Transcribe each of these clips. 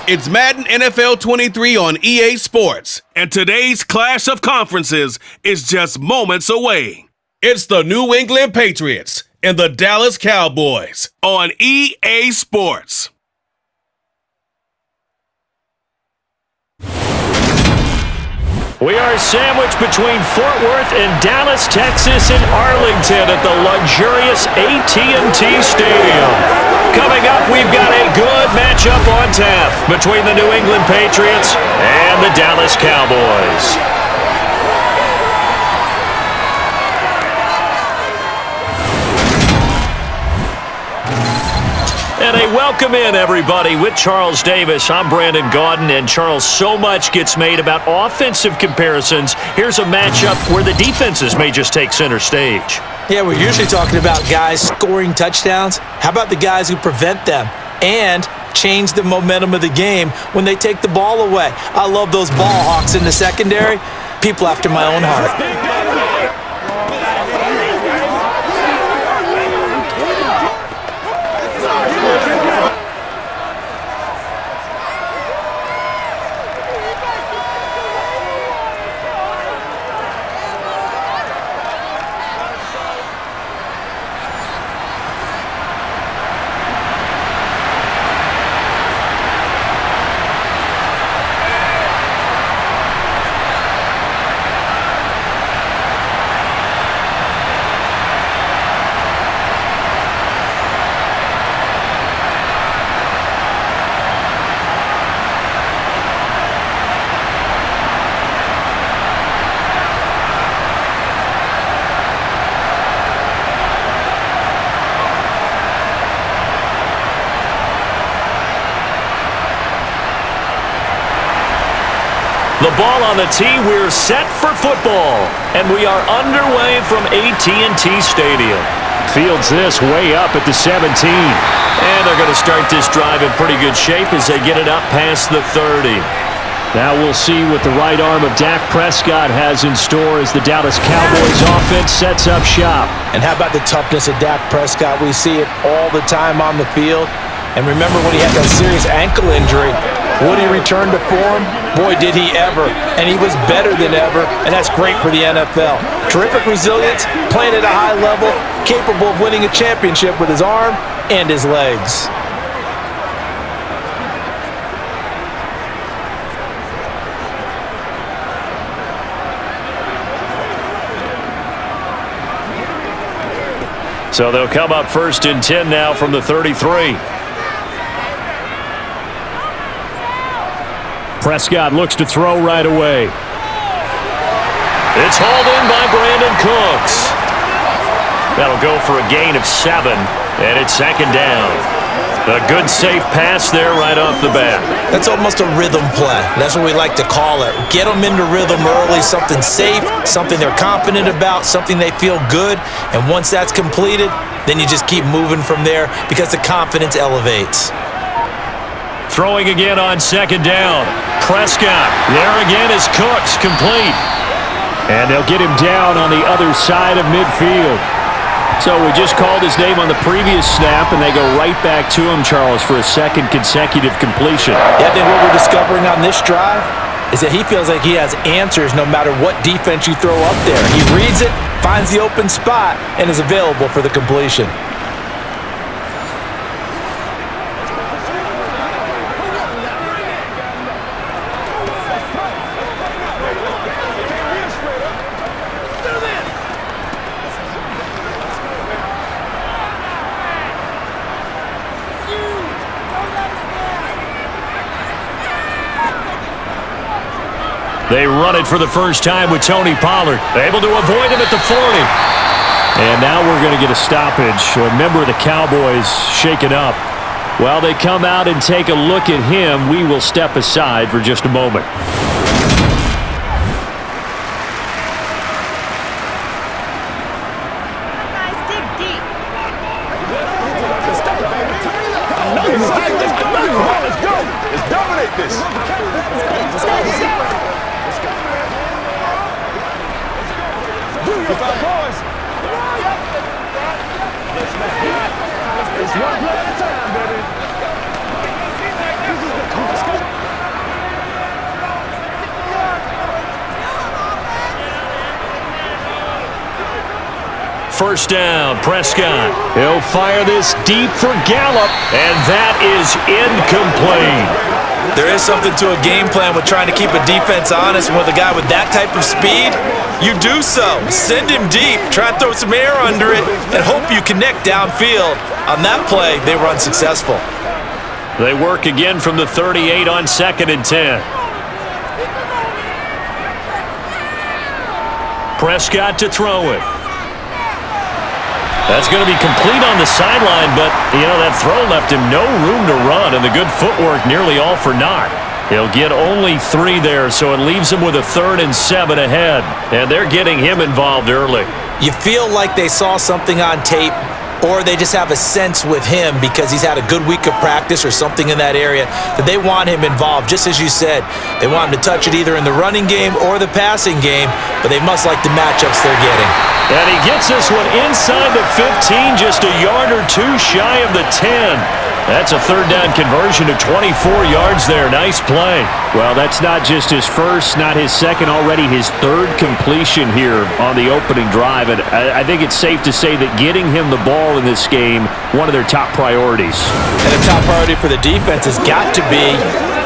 It's Madden NFL 23 on EA Sports, and today's clash of conferences is just moments away. It's the New England Patriots and the Dallas Cowboys on EA Sports. We are sandwiched between Fort Worth and Dallas, Texas, and Arlington at the luxurious AT&T Stadium. Coming up, we've got a good matchup on tap between the New England Patriots and the Dallas Cowboys. And a welcome in, everybody, with Charles Davis. I'm Brandon Gaudin, and Charles, so much gets made about offensive comparisons. Here's a matchup where the defenses may just take center stage. Yeah, we're usually talking about guys scoring touchdowns. How about the guys who prevent them and change the momentum of the game when they take the ball away? I love those ball hawks in the secondary. People after my own heart. The ball on the tee, we're set for football, and we are underway from AT&T Stadium. Fields this way up at the 17, and they're going to start this drive in pretty good shape as they get it up past the 30. Now we'll see what the right arm of Dak Prescott has in store as the Dallas Cowboys offense sets up shop. And how about the toughness of Dak Prescott? We see it all the time on the field. And remember when he had that serious ankle injury, would he return to form? Boy, did he ever. And he was better than ever, and that's great for the NFL. Terrific resilience, playing at a high level, capable of winning a championship with his arm and his legs. So they'll come up 1st and 10 now from the 33. Prescott looks to throw right away. It's hauled in by Brandon Cooks. That'll go for a gain of 7, and it's 2nd down. A good, safe pass there right off the bat. That's almost a rhythm play. That's what we like to call it. Get them into rhythm early, something safe, something they're confident about, something they feel good. And once that's completed, then you just keep moving from there because the confidence elevates. Throwing again on 2nd down. Prescott, there again is Cooks, complete. And they'll get him down on the other side of midfield. So we just called his name on the previous snap, and they go right back to him, Charles, for a 2nd consecutive completion. Yeah, I think what we're discovering on this drive is that he feels like he has answers no matter what defense you throw up there. He reads it, finds the open spot, and is available for the completion. They run it for the first time with Tony Pollard. Able to avoid him at the 40. And now we're going to get a stoppage. A member of the Cowboys shaken up. While they come out and take a look at him, we will step aside for just a moment. Let's go. Let's dominate this. It's one play at a time, baby. first down. Prescott. He'll fire this deep for Gallup, and that is incomplete. There is something to a game plan with trying to keep a defense honest. And with a guy with that type of speed, you do so. Send him deep, try and throw some air under it, and hope you connect downfield. On that play, they were unsuccessful. They work again from the 38 on 2nd and 10. Prescott to throw it. That's going to be complete on the sideline, but, that throw left him no room to run, and the good footwork nearly all for naught. He'll get only 3 there, so it leaves him with a 3rd and 7 ahead, and they're getting him involved early. You feel like they saw something on tape, or they just have a sense with him because he's had a good week of practice or something in that area that they want him involved. Just as you said, they want him to touch it either in the running game or the passing game, but they must like the matchups they're getting. And he gets this one inside the 15, just a yard or 2 shy of the 10. That's a 3rd down conversion to 24 yards there. Nice play. Well, that's not just his first, not his second, already his 3rd completion here on the opening drive. And I think it's safe to say that getting him the ball in this game, one of their top priorities. And a top priority for the defense has got to be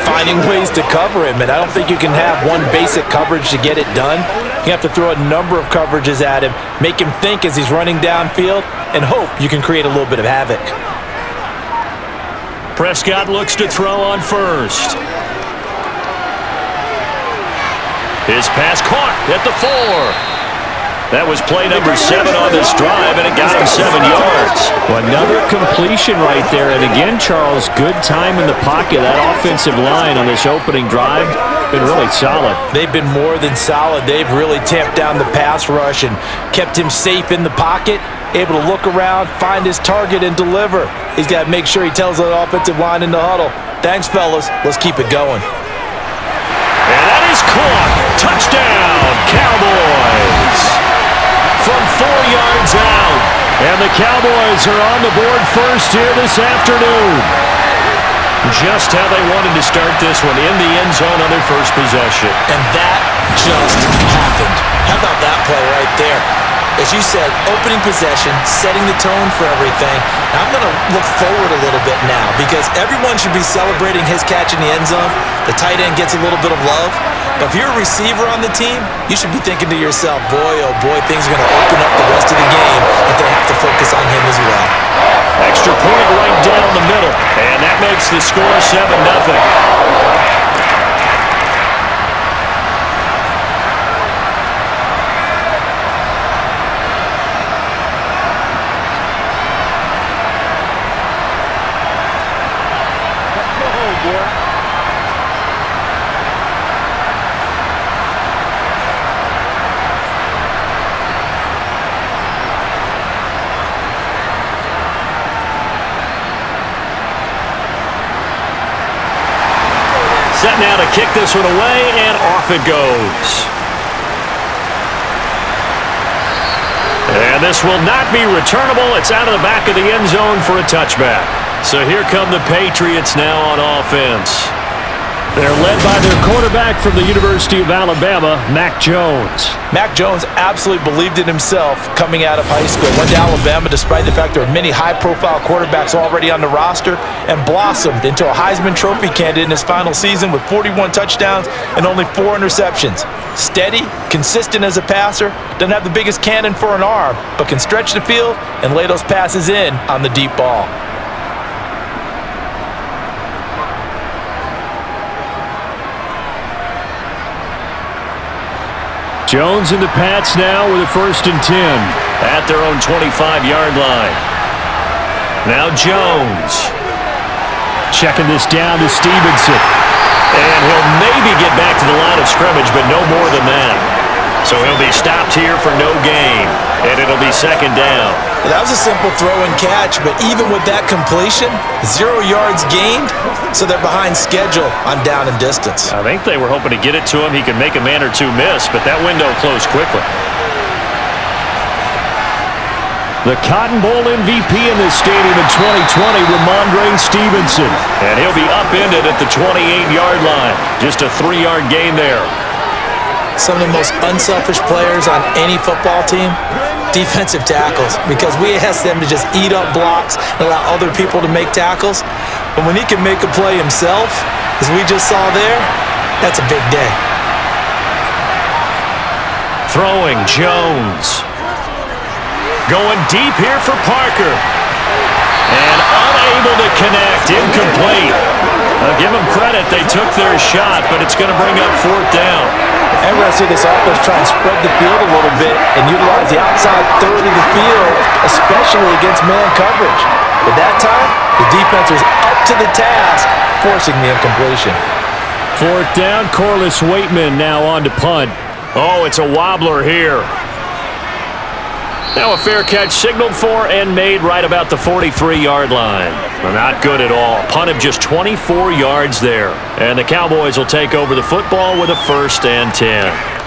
finding ways to cover him. And I don't think you can have one basic coverage to get it done. You have to throw a number of coverages at him, make him think as he's running downfield, and hope you can create a little bit of havoc. Prescott looks to throw on 1st. His pass caught at the 4. That was play number 7 on this drive, and it got him 7 yards. Well, another completion right there. And again, Charles, good time in the pocket. That offensive line on this opening drive been really solid. They've been more than solid. They've really tamped down the pass rush and kept him safe in the pocket, able to look around, find his target, and deliver. He's got to make sure he tells the offensive line in the huddle, "Thanks, fellas. Let's keep it going." And that is caught. Touchdown, Cowboys. From 4 yards out. And the Cowboys are on the board first here this afternoon. Just how they wanted to start this one, in the end zone on their first possession. And that just happened. How about that play right there? As you said, opening possession, setting the tone for everything. Now I'm going to look forward a little bit now because everyone should be celebrating his catch in the end zone. The tight end gets a little bit of love. But if you're a receiver on the team, you should be thinking to yourself, boy, oh boy, things are going to open up the rest of the game if they have to focus on him as well. Extra point right down the middle. And that makes the score 7-0. Set now to kick this one away, and off it goes. And this will not be returnable. It's out of the back of the end zone for a touchback. So here come the Patriots now on offense. They're led by their quarterback from the University of Alabama, Mac Jones. Mac Jones absolutely believed in himself coming out of high school. Went to Alabama despite the fact there were many high-profile quarterbacks already on the roster and blossomed into a Heisman Trophy candidate in his final season with 41 touchdowns and only 4 interceptions. Steady, consistent as a passer, doesn't have the biggest cannon for an arm, but can stretch the field and lay those passes in on the deep ball. Jones in the Pats now with a 1st and 10 at their own 25-yard line. Now Jones checking this down to Stevenson. And he'll maybe get back to the line of scrimmage, but no more than that. So he'll be stopped here for no gain, and it'll be 2nd down. That was a simple throw and catch, but even with that completion, 0 yards gained, so they're behind schedule on down and distance. I think they were hoping to get it to him. He could make a man or two miss, but that window closed quickly. The Cotton Bowl MVP in this stadium in 2020, Ramondre Stevenson. And he'll be upended at the 28-yard line. Just a 3-yard gain there. Some of the most unselfish players on any football team defensive tackles, because we ask them to just eat up blocks and allow other people to make tackles. But when he can make a play himself, as we just saw there, that's a big day. Throwing Jones. Going deep here for Parker. And unable to connect. Incomplete. I'll give them credit. They took their shot, but it's going to bring up 4th down. And we're going to see this offense try and spread the field a little bit and utilize the outside third of the field, especially against man coverage. But that time, the defense was up to the task, forcing the incompletion. 4th down, Corliss Waitman now on to punt. Oh, it's a wobbler here. Now a fair catch signaled for and made right about the 43-yard line. Well, not good at all. Punt of just 24 yards there. And the Cowboys will take over the football with a 1st and 10.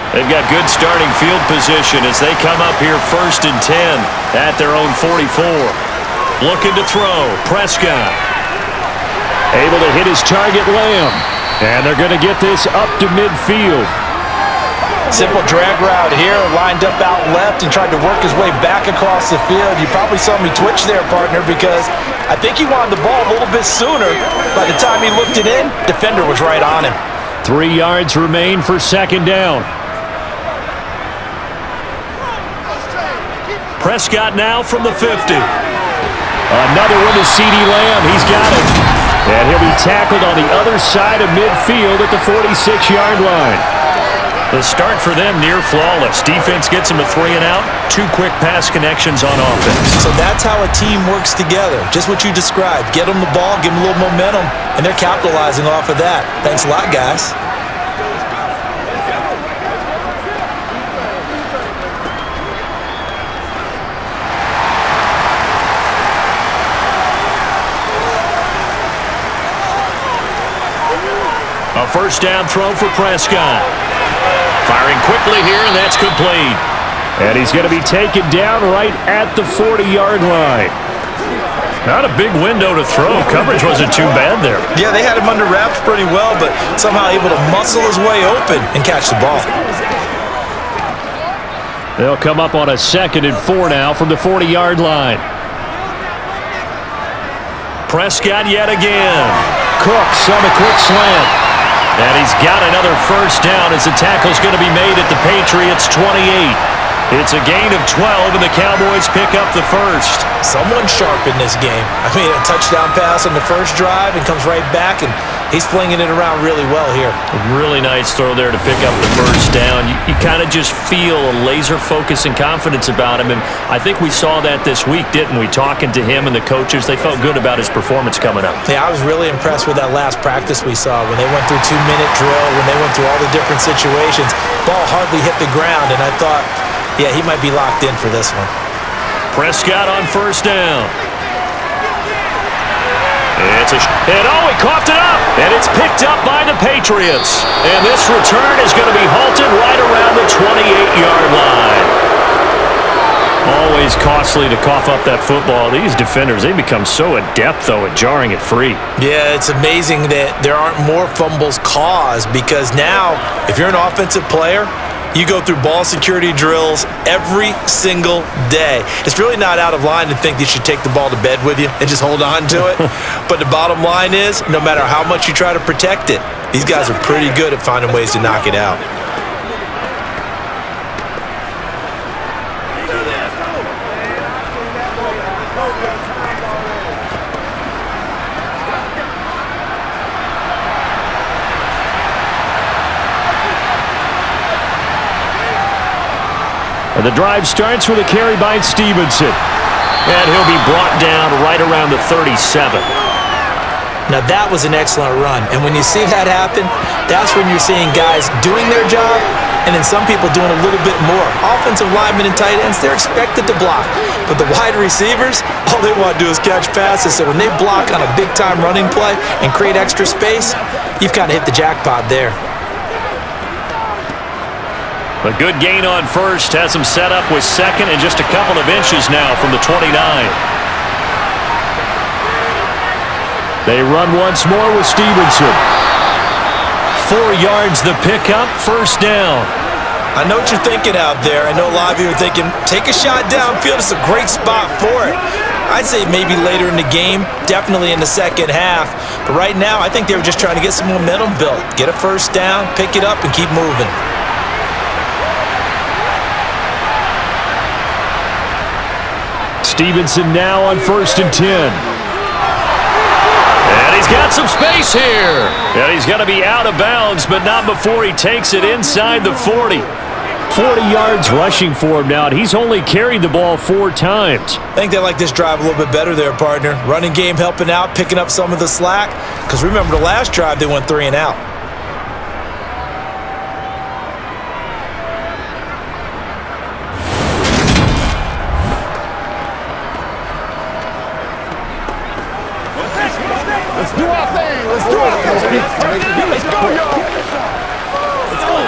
They've got good starting field position as they come up here 1st and 10 at their own 44. Looking to throw. Prescott. Able to hit his target, Lamb. And they're going to get this up to midfield. Simple drag route here, lined up out left and tried to work his way back across the field. You probably saw me twitch there, partner, because I think he wanted the ball a little bit sooner. By the time he looked it in, defender was right on him. 3 yards remain for 2nd down. Prescott now from the 50. Another one to CeeDee Lamb. He's got it. And he'll be tackled on the other side of midfield at the 46-yard line. The start for them near flawless. Defense gets them a 3-and-out. 2 quick pass connections on offense. So that's how a team works together. Just what you described. Get them the ball, give them a little momentum, and they're capitalizing off of that. Thanks a lot, guys. A 1st down throw for Prescott. Firing quickly here, and that's complete. And he's going to be taken down right at the 40-yard line. Not a big window to throw. Coverage wasn't too bad there. Yeah, they had him under wraps pretty well, but somehow able to muscle his way open and catch the ball. They'll come up on a 2nd and 4 now from the 40-yard line. Prescott yet again. Cooks on a quick slant. And he's got another 1st down as the tackle's going to be made at the Patriots' 28. It's a gain of 12, and the Cowboys pick up the 1st. Someone sharp in this game. I mean, a touchdown pass on the first drive and comes right back, and he's flinging it around really well here. A really nice throw there to pick up the 1st down. You kind of just feel a laser focus and confidence about him, and I think we saw that this week, didn't we? Talking to him and the coaches, they felt good about his performance coming up. Yeah, I was really impressed with that last practice we saw when they went through 2-minute drill, when they went through all the different situations. Ball hardly hit the ground, and I thought, yeah, he might be locked in for this one. Prescott on 1st down. It's a and he coughed it up, and it's picked up by the Patriots. And this return is going to be halted right around the 28-yard line. Always costly to cough up that football. These defenders, they become so adept, though, at jarring it free. Yeah, it's amazing that there aren't more fumbles caused, because now, if you're an offensive player, you go through ball security drills every single day. It's really not out of line to think you should take the ball to bed with you and just hold on to it. But the bottom line is, no matter how much you try to protect it, these guys are pretty good at finding ways to knock it out. And the drive starts with a carry by Stevenson. And he'll be brought down right around the 37. Now that was an excellent run. And when you see that happen, that's when you're seeing guys doing their job and then some people doing a little bit more. Offensive linemen and tight ends, they're expected to block. But the wide receivers, all they want to do is catch passes. So when they block on a big-time running play and create extra space, you've kind of hit the jackpot there. A good gain on first has him set up with second and just a couple of inches now from the 29. They run once more with Stevenson. 4 yards the pickup, first down. I know what you're thinking out there. I know a lot of you are thinking, take a shot downfield. It's a great spot for it. I'd say maybe later in the game, definitely in the second half. But right now, I think they were just trying to get some momentum built. Get a first down, pick it up, and keep moving. Stevenson now on 1st and 10. And he's got some space here. And he's got to be out of bounds, but not before he takes it inside the 40. 40 yards rushing for him now, and he's only carried the ball 4 times. I think they like this drive a little bit better there, partner. Running game helping out, picking up some of the slack. Because remember, the last drive, they went 3 and out. Let's do our thing. Let's do our thing. Let's go, y'all.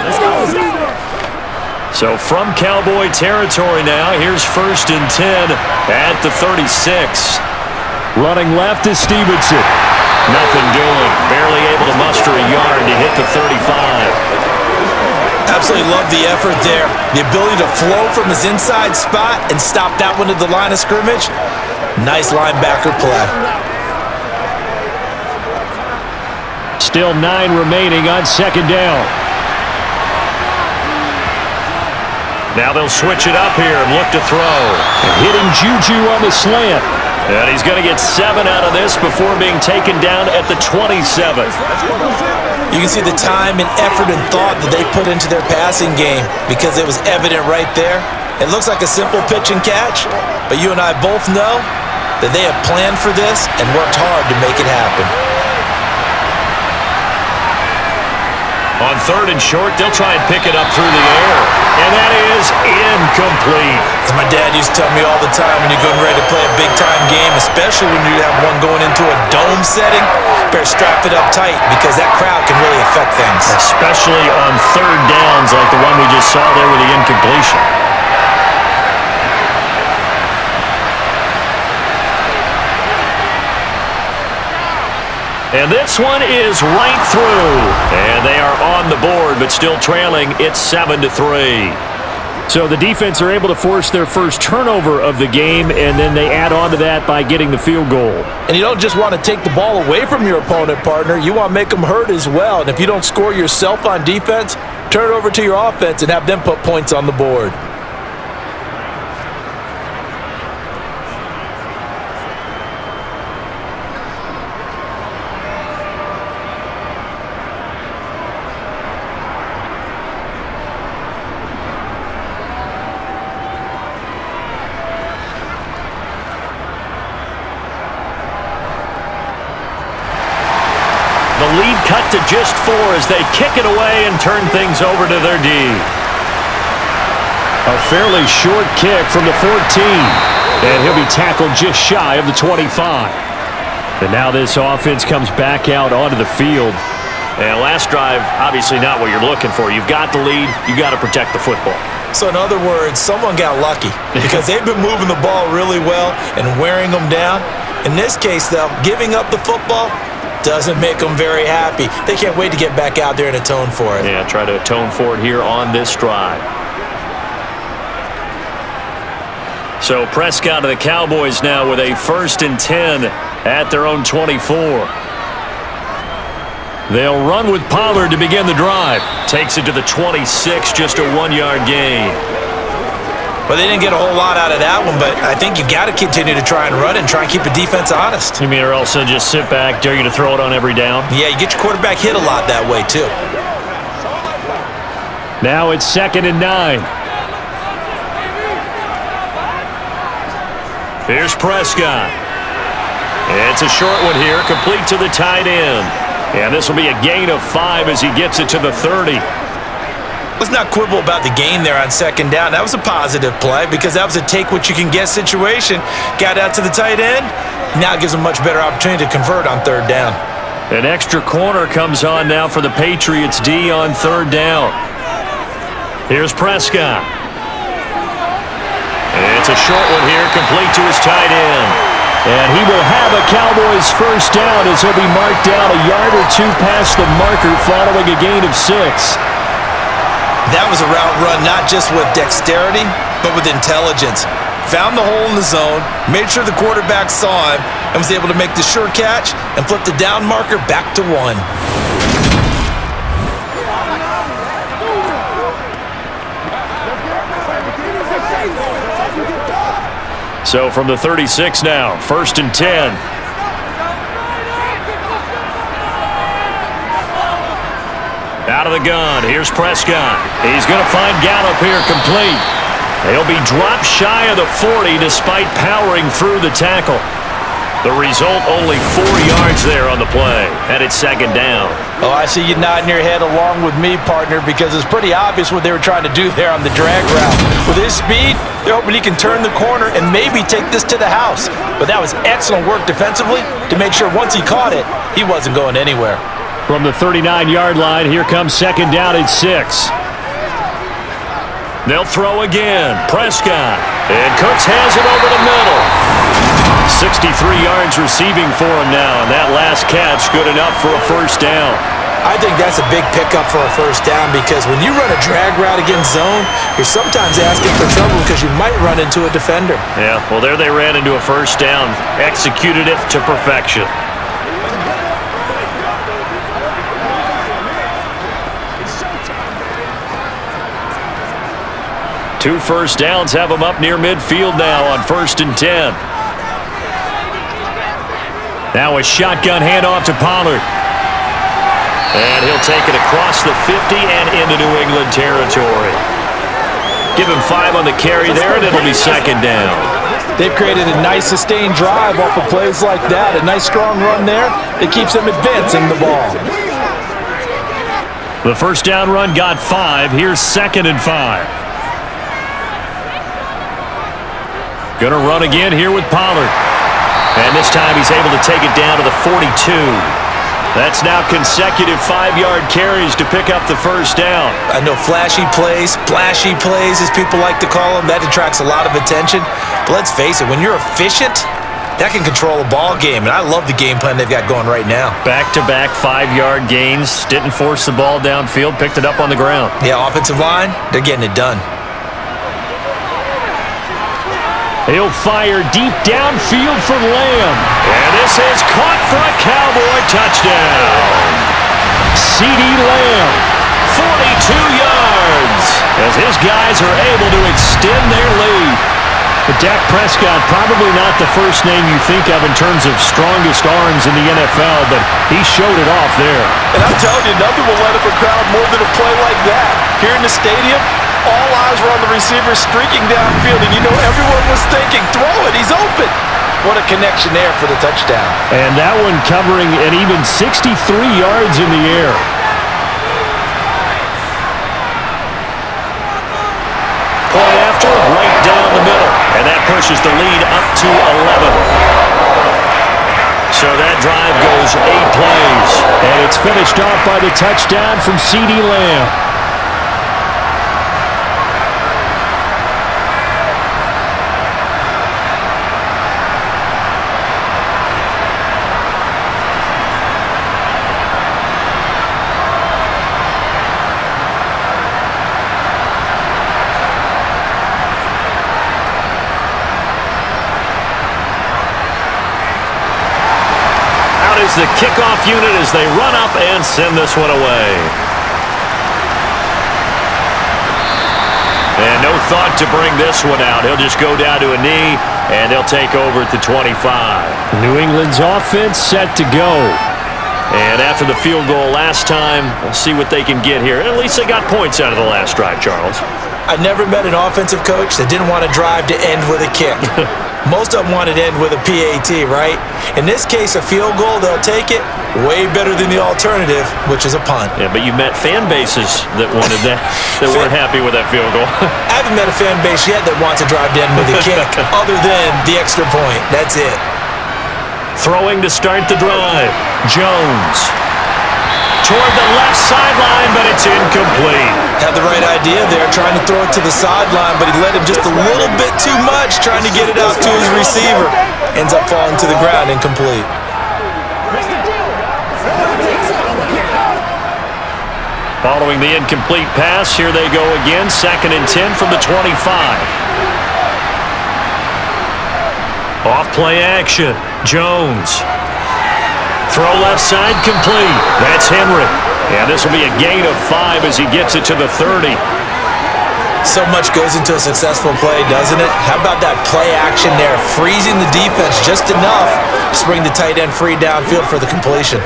Let's go. So from Cowboy territory now, here's 1st and 10 at the 36. Running left is Stevenson. Nothing doing. Barely able to muster a yard to hit the 35. Absolutely love the effort there. The ability to flow from his inside spot and stop that one at the line of scrimmage. Nice linebacker play. Still 9 remaining on 2nd down. Now they'll switch it up here and look to throw. Hitting Juju on the slant. And he's going to get 7 out of this before being taken down at the 27. You can see the time and effort and thought that they put into their passing game because it was evident right there. It looks like a simple pitch and catch, but you and I both know that they have planned for this and worked hard to make it happen. On 3rd and short, they'll try and pick it up through the air. And that is incomplete. As my dad used to tell me all the time, when you're getting ready to play a big-time game, especially when you have one going into a dome setting, better strap it up tight because that crowd can really affect things. Especially on 3rd downs like the one we just saw there with the incompletion. And this one is right through. And they are on the board, but still trailing. It's 7-3. So the defense are able to force their first turnover of the game, and then they add on to that by getting the field goal. And you don't just want to take the ball away from your opponent, partner. You want to make them hurt as well. And if you don't score yourself on defense, turn it over to your offense and have them put points on the board. The lead cut to just 4 as they kick it away and turn things over to their D. A fairly short kick from the 14. And he'll be tackled just shy of the 25. And now this offense comes back out onto the field. And last drive, obviously not what you're looking for. You've got the lead. You've got to protect the football. So in other words, someone got lucky because they've been moving the ball really well and wearing them down. In this case, though, giving up the football doesn't make them very happy. They can't wait to get back out there and atone for it. Yeah, try to atone for it here on this drive. So Prescott of the Cowboys now with a 1st and 10 at their own 24. They'll run with Pollard to begin the drive. Takes it to the 26, just a 1-yard gain. Well, they didn't get a whole lot out of that one, but I think you've got to continue to try and run and try and keep the defense honest. You mean or else they'll just sit back, dare you to throw it on every down? Yeah, you get your quarterback hit a lot that way, too. Now it's 2nd and 9. Here's Prescott. It's a short one here, complete to the tight end. And this will be a gain of 5 as he gets it to the 30. Let's not quibble about the gain there on 2nd down. That was a positive play because that was a take-what-you-can-get situation. Got out to the tight end. Now it gives them a much better opportunity to convert on 3rd down. An extra corner comes on now for the Patriots D on 3rd down. Here's Prescott. It's a short one here, complete to his tight end. And he will have a Cowboys first down as he'll be marked down a yard or two past the marker following a gain of 6. That was a route run not just with dexterity, but with intelligence. Found the hole in the zone, made sure the quarterback saw him, and was able to make the sure catch and flip the down marker back to 1. So from the 36 now, 1st and 10. Out of the gun, here's Prescott. He's going to find Gallup here complete. He'll be dropped shy of the 40 despite powering through the tackle. The result, only 4 yards there on the play, and it's 2nd down. Oh, I see you nodding your head along with me, partner, because it's pretty obvious what they were trying to do there on the drag route. With his speed, they're hoping he can turn the corner and maybe take this to the house. But that was excellent work defensively to make sure once he caught it, he wasn't going anywhere. From the 39-yard line, here comes 2nd down and 6. They'll throw again. Prescott. And Cooks has it over the middle. 63 yards receiving for him now, and that last catch good enough for a first down. I think that's a big pickup for a first down because when you run a drag route against zone, you're sometimes asking for trouble because you might run into a defender. Yeah, well, there they ran into a first down. Executed it to perfection. Two first downs have them up near midfield now on 1st and 10. Now a shotgun handoff to Pollard. And he'll take it across the 50 and into New England territory. Give him 5 on the carry there, and it'll be 2nd down. They've created a nice sustained drive off of plays like that. A nice strong run there. It keeps them advancing the ball. The first down run got 5. Here's 2nd and 5. Going to run again here with Pollard. And this time he's able to take it down to the 42. That's now consecutive 5-yard carries to pick up the first down. I know flashy plays, splashy plays, as people like to call them, that attracts a lot of attention. But let's face it, when you're efficient, that can control a ball game. And I love the game plan they've got going right now. Back-to-back 5-yard gains. Didn't force the ball downfield. Picked it up on the ground. Yeah, offensive line, they're getting it done. He'll fire deep downfield for Lamb. And this is caught for a Cowboy touchdown. CeeDee Lamb, 42 yards, as his guys are able to extend their lead. But Dak Prescott, probably not the first name you think of in terms of strongest arms in the NFL, but he showed it off there. And I'm telling you, nothing will light up a crowd more than a play like that. Here in the stadium, all eyes were on the receiver streaking downfield, and you know everyone was thinking, throw it, he's open. What a connection there for the touchdown. And that one covering an even 63 yards in the air. Point after, right down the middle. And that pushes the lead up to 11. So that drive goes 8 plays. And it's finished off by the touchdown from CeeDee Lamb. Is the kickoff unit as they run up and send this one away. And no thought to bring this one out. He'll just go down to a knee, and they'll take over at the 25. New England's offense set to go. And after the field goal last time, we'll see what they can get here. At least they got points out of the last drive, Charles. I never met an offensive coach that didn't want to drive to end with a kick. Most of them wanted to end with a PAT, right? In this case, a field goal, they'll take it. Way better than the alternative, which is a punt. Yeah, but you met fan bases that wanted that, that weren't happy with that field goal. I haven't met a fan base yet that wants to drive to end with a kick, other than the extra point. That's it. Throwing to start the drive. Jones. Toward the left sideline, but it's incomplete. That had the right idea there, trying to throw it to the sideline, but he led him just a little bit too much, trying to get it out to his receiver. Ends up falling to the ground, incomplete. Following the incomplete pass, here they go again, 2nd and 10 from the 25. Off play action, Jones. Throw left side, complete. That's Henry. And this will be a gain of 5 as he gets it to the 30. So much goes into a successful play, doesn't it? How about that play action there, freezing the defense just enough to bring the tight end free downfield for the completion.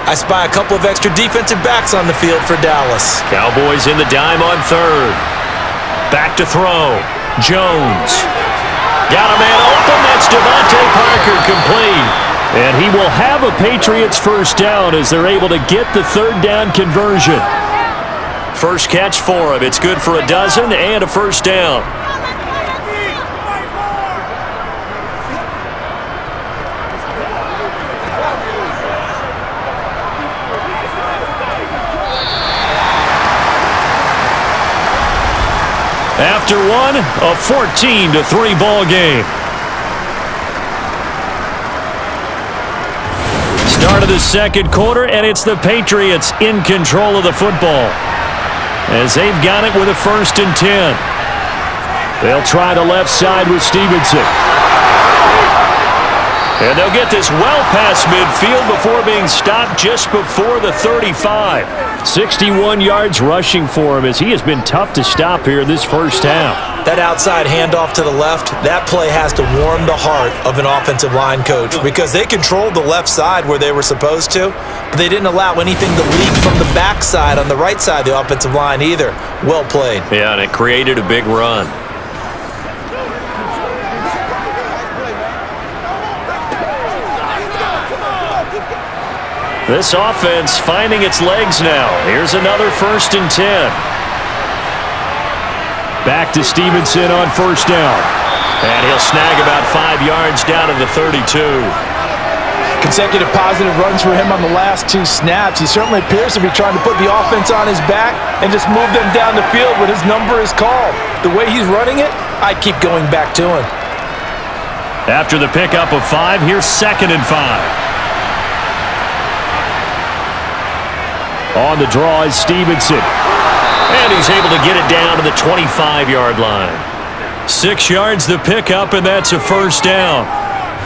I spy a couple of extra defensive backs on the field for Dallas. Cowboys in the dime on 3rd. Back to throw. Jones. Got a man open. That's Devontae Parker, complete. And he will have a Patriots first down as they're able to get the 3rd down conversion. First catch for him. It's good for a dozen and a first down. After one, a 14-3 ball game. Start of the 2nd quarter, and it's the Patriots in control of the football, as they've got it with a 1st and 10. They'll try the left side with Stevenson. And they'll get this well past midfield before being stopped just before the 35. 61 yards rushing for him as he has been tough to stop here this first half. That outside handoff to the left, that play has to warm the heart of an offensive line coach because they controlled the left side where they were supposed to, but they didn't allow anything to leak from the backside on the right side of the offensive line either. Well played. Yeah, and it created a big run. This offense finding its legs now. Here's another 1st and 10. Back to Stevenson on 1st down. And he'll snag about 5 yards down to the 32. Consecutive positive runs for him on the last 2 snaps. He certainly appears to be trying to put the offense on his back and just move them down the field when his number is called. The way he's running it, I keep going back to him. After the pickup of 5, here's 2nd and 5. On the draw is Stevenson. And he's able to get it down to the 25-yard line. 6 yards the pickup, and that's a first down.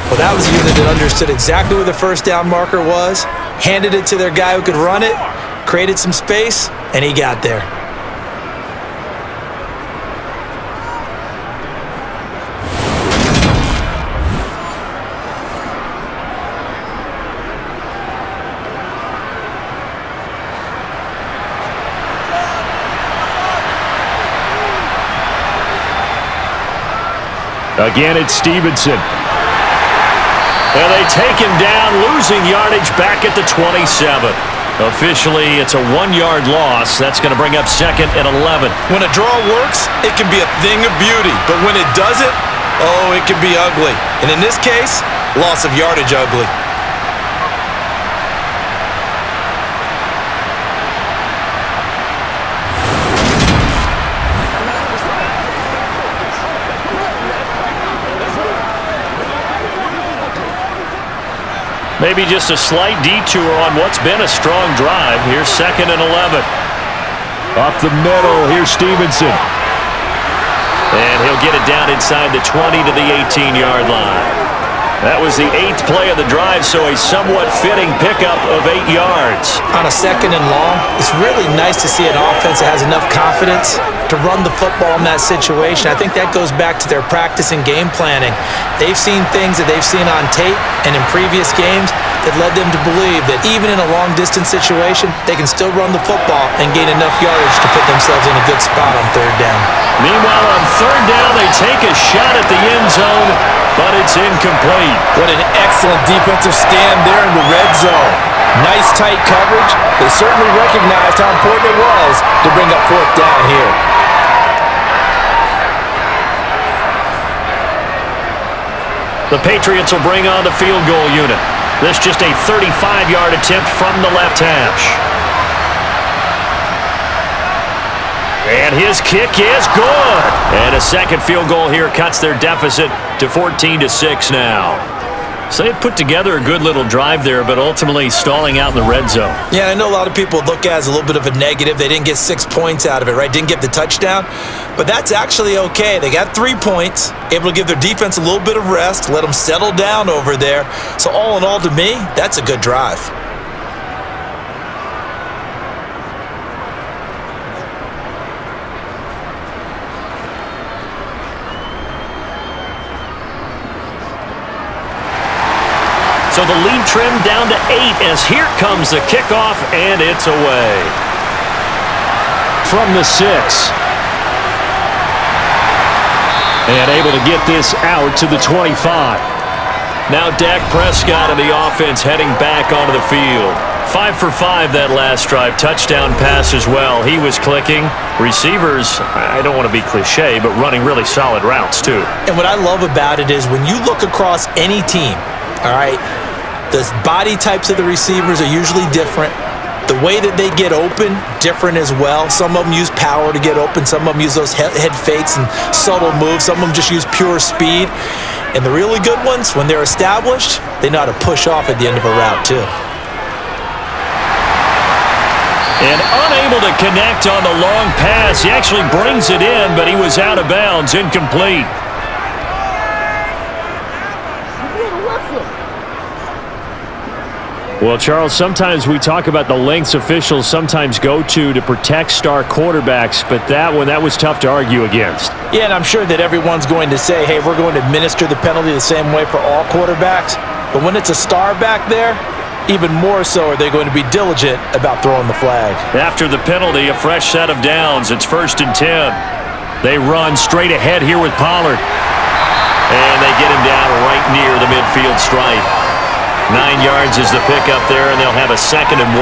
Well, that was a unit that understood exactly where the first down marker was, handed it to their guy who could run it, created some space, and he got there. Again, it's Stevenson. And they take him down, losing yardage back at the 27. Officially, it's a 1-yard loss. That's going to bring up 2nd and 11. When a draw works, it can be a thing of beauty. But when it doesn't, oh, it can be ugly. And in this case, loss of yardage ugly. Maybe just a slight detour on what's been a strong drive. Here's 2nd and 11. Up the middle, here's Stevenson. And he'll get it down inside the 20 to the 18-yard line. That was the 8th play of the drive, so a somewhat fitting pickup of 8 yards. On a 2nd and long, it's really nice to see an offense that has enough confidence to run the football in that situation. I think that goes back to their practice and game planning. They've seen things that they've seen on tape and in previous games that led them to believe that even in a long-distance situation, they can still run the football and gain enough yardage to put themselves in a good spot on 3rd down. Meanwhile, on 3rd down, they take a shot at the end zone, but it's incomplete. What an excellent defensive stand there in the red zone. Nice tight coverage. They certainly recognized how important it was to bring up 4th down here. The Patriots will bring on the field goal unit. This just a 35-yard attempt from the left hash. And his kick is good. And a second field goal here cuts their deficit to 14-6 now. So they put together a good little drive there, but ultimately stalling out in the red zone. Yeah, I know a lot of people look at it as a little bit of a negative. They didn't get 6 points out of it, right? Didn't get the touchdown. But that's actually okay. They got 3 points, able to give their defense a little bit of rest, let them settle down over there. So all in all, to me, that's a good drive. So the lead trimmed down to 8 as here comes the kickoff, and it's away. From the 6. And able to get this out to the 25. Now Dak Prescott and the offense heading back onto the field. 5 for 5 that last drive. Touchdown pass as well. He was clicking. Receivers, I don't want to be cliche, but running really solid routes too. And what I love about it is when you look across any team, all right, the body types of the receivers are usually different. The way that they get open, different as well. Some of them use power to get open. Some of them use those head fakes and subtle moves. Some of them just use pure speed. And the really good ones, when they're established, they know how to push off at the end of a route too. And unable to connect on the long pass. He actually brings it in, but he was out of bounds, incomplete. Well, Charles, sometimes we talk about the lengths officials sometimes go to protect star quarterbacks, but that was tough to argue against. Yeah, and I'm sure that everyone's going to say, hey, we're going to administer the penalty the same way for all quarterbacks. But when it's a star back there, even more so are they going to be diligent about throwing the flag. After the penalty, a fresh set of downs. It's 1st and 10. They run straight ahead here with Pollard. And they get him down right near the midfield stripe. 9 yards is the pickup there, and they'll have a 2nd and 1.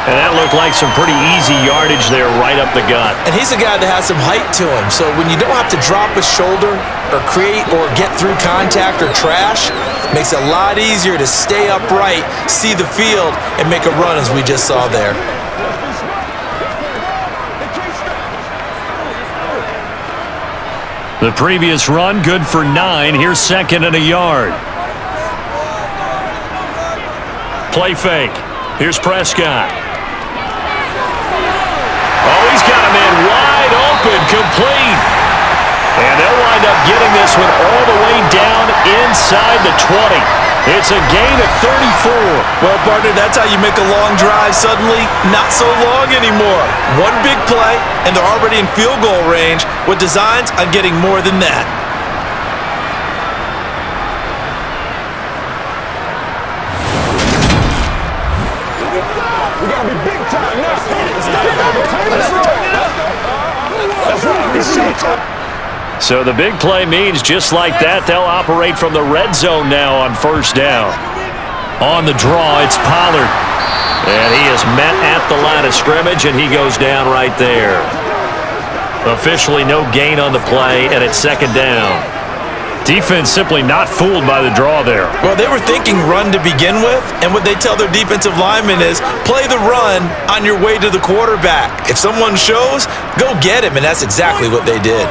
And that looked like some pretty easy yardage there right up the gut. And he's a guy that has some height to him, so when you don't have to drop a shoulder or create or get through contact or trash, it makes it a lot easier to stay upright, see the field, and make a run as we just saw there. The previous run, good for 9. Here's 2nd and a yard. Play fake. Here's Prescott. Oh, he's got a man wide open, complete. And they'll wind up getting this one all the way down inside the 20. It's a gain of 34. Well, partner, that's how you make a long drive suddenly not so long anymore. One big play, and they're already in field goal range with designs on getting more than that. So the big play means just like that, they'll operate from the red zone now on 1st down. On the draw, it's Pollard. And he is met at the line of scrimmage, and he goes down right there. Officially no gain on the play, and it's 2nd down. Defense simply not fooled by the draw there. Well, they were thinking run to begin with, and what they tell their defensive linemen is play the run on your way to the quarterback. If someone shows, go get him, and that's exactly what they did.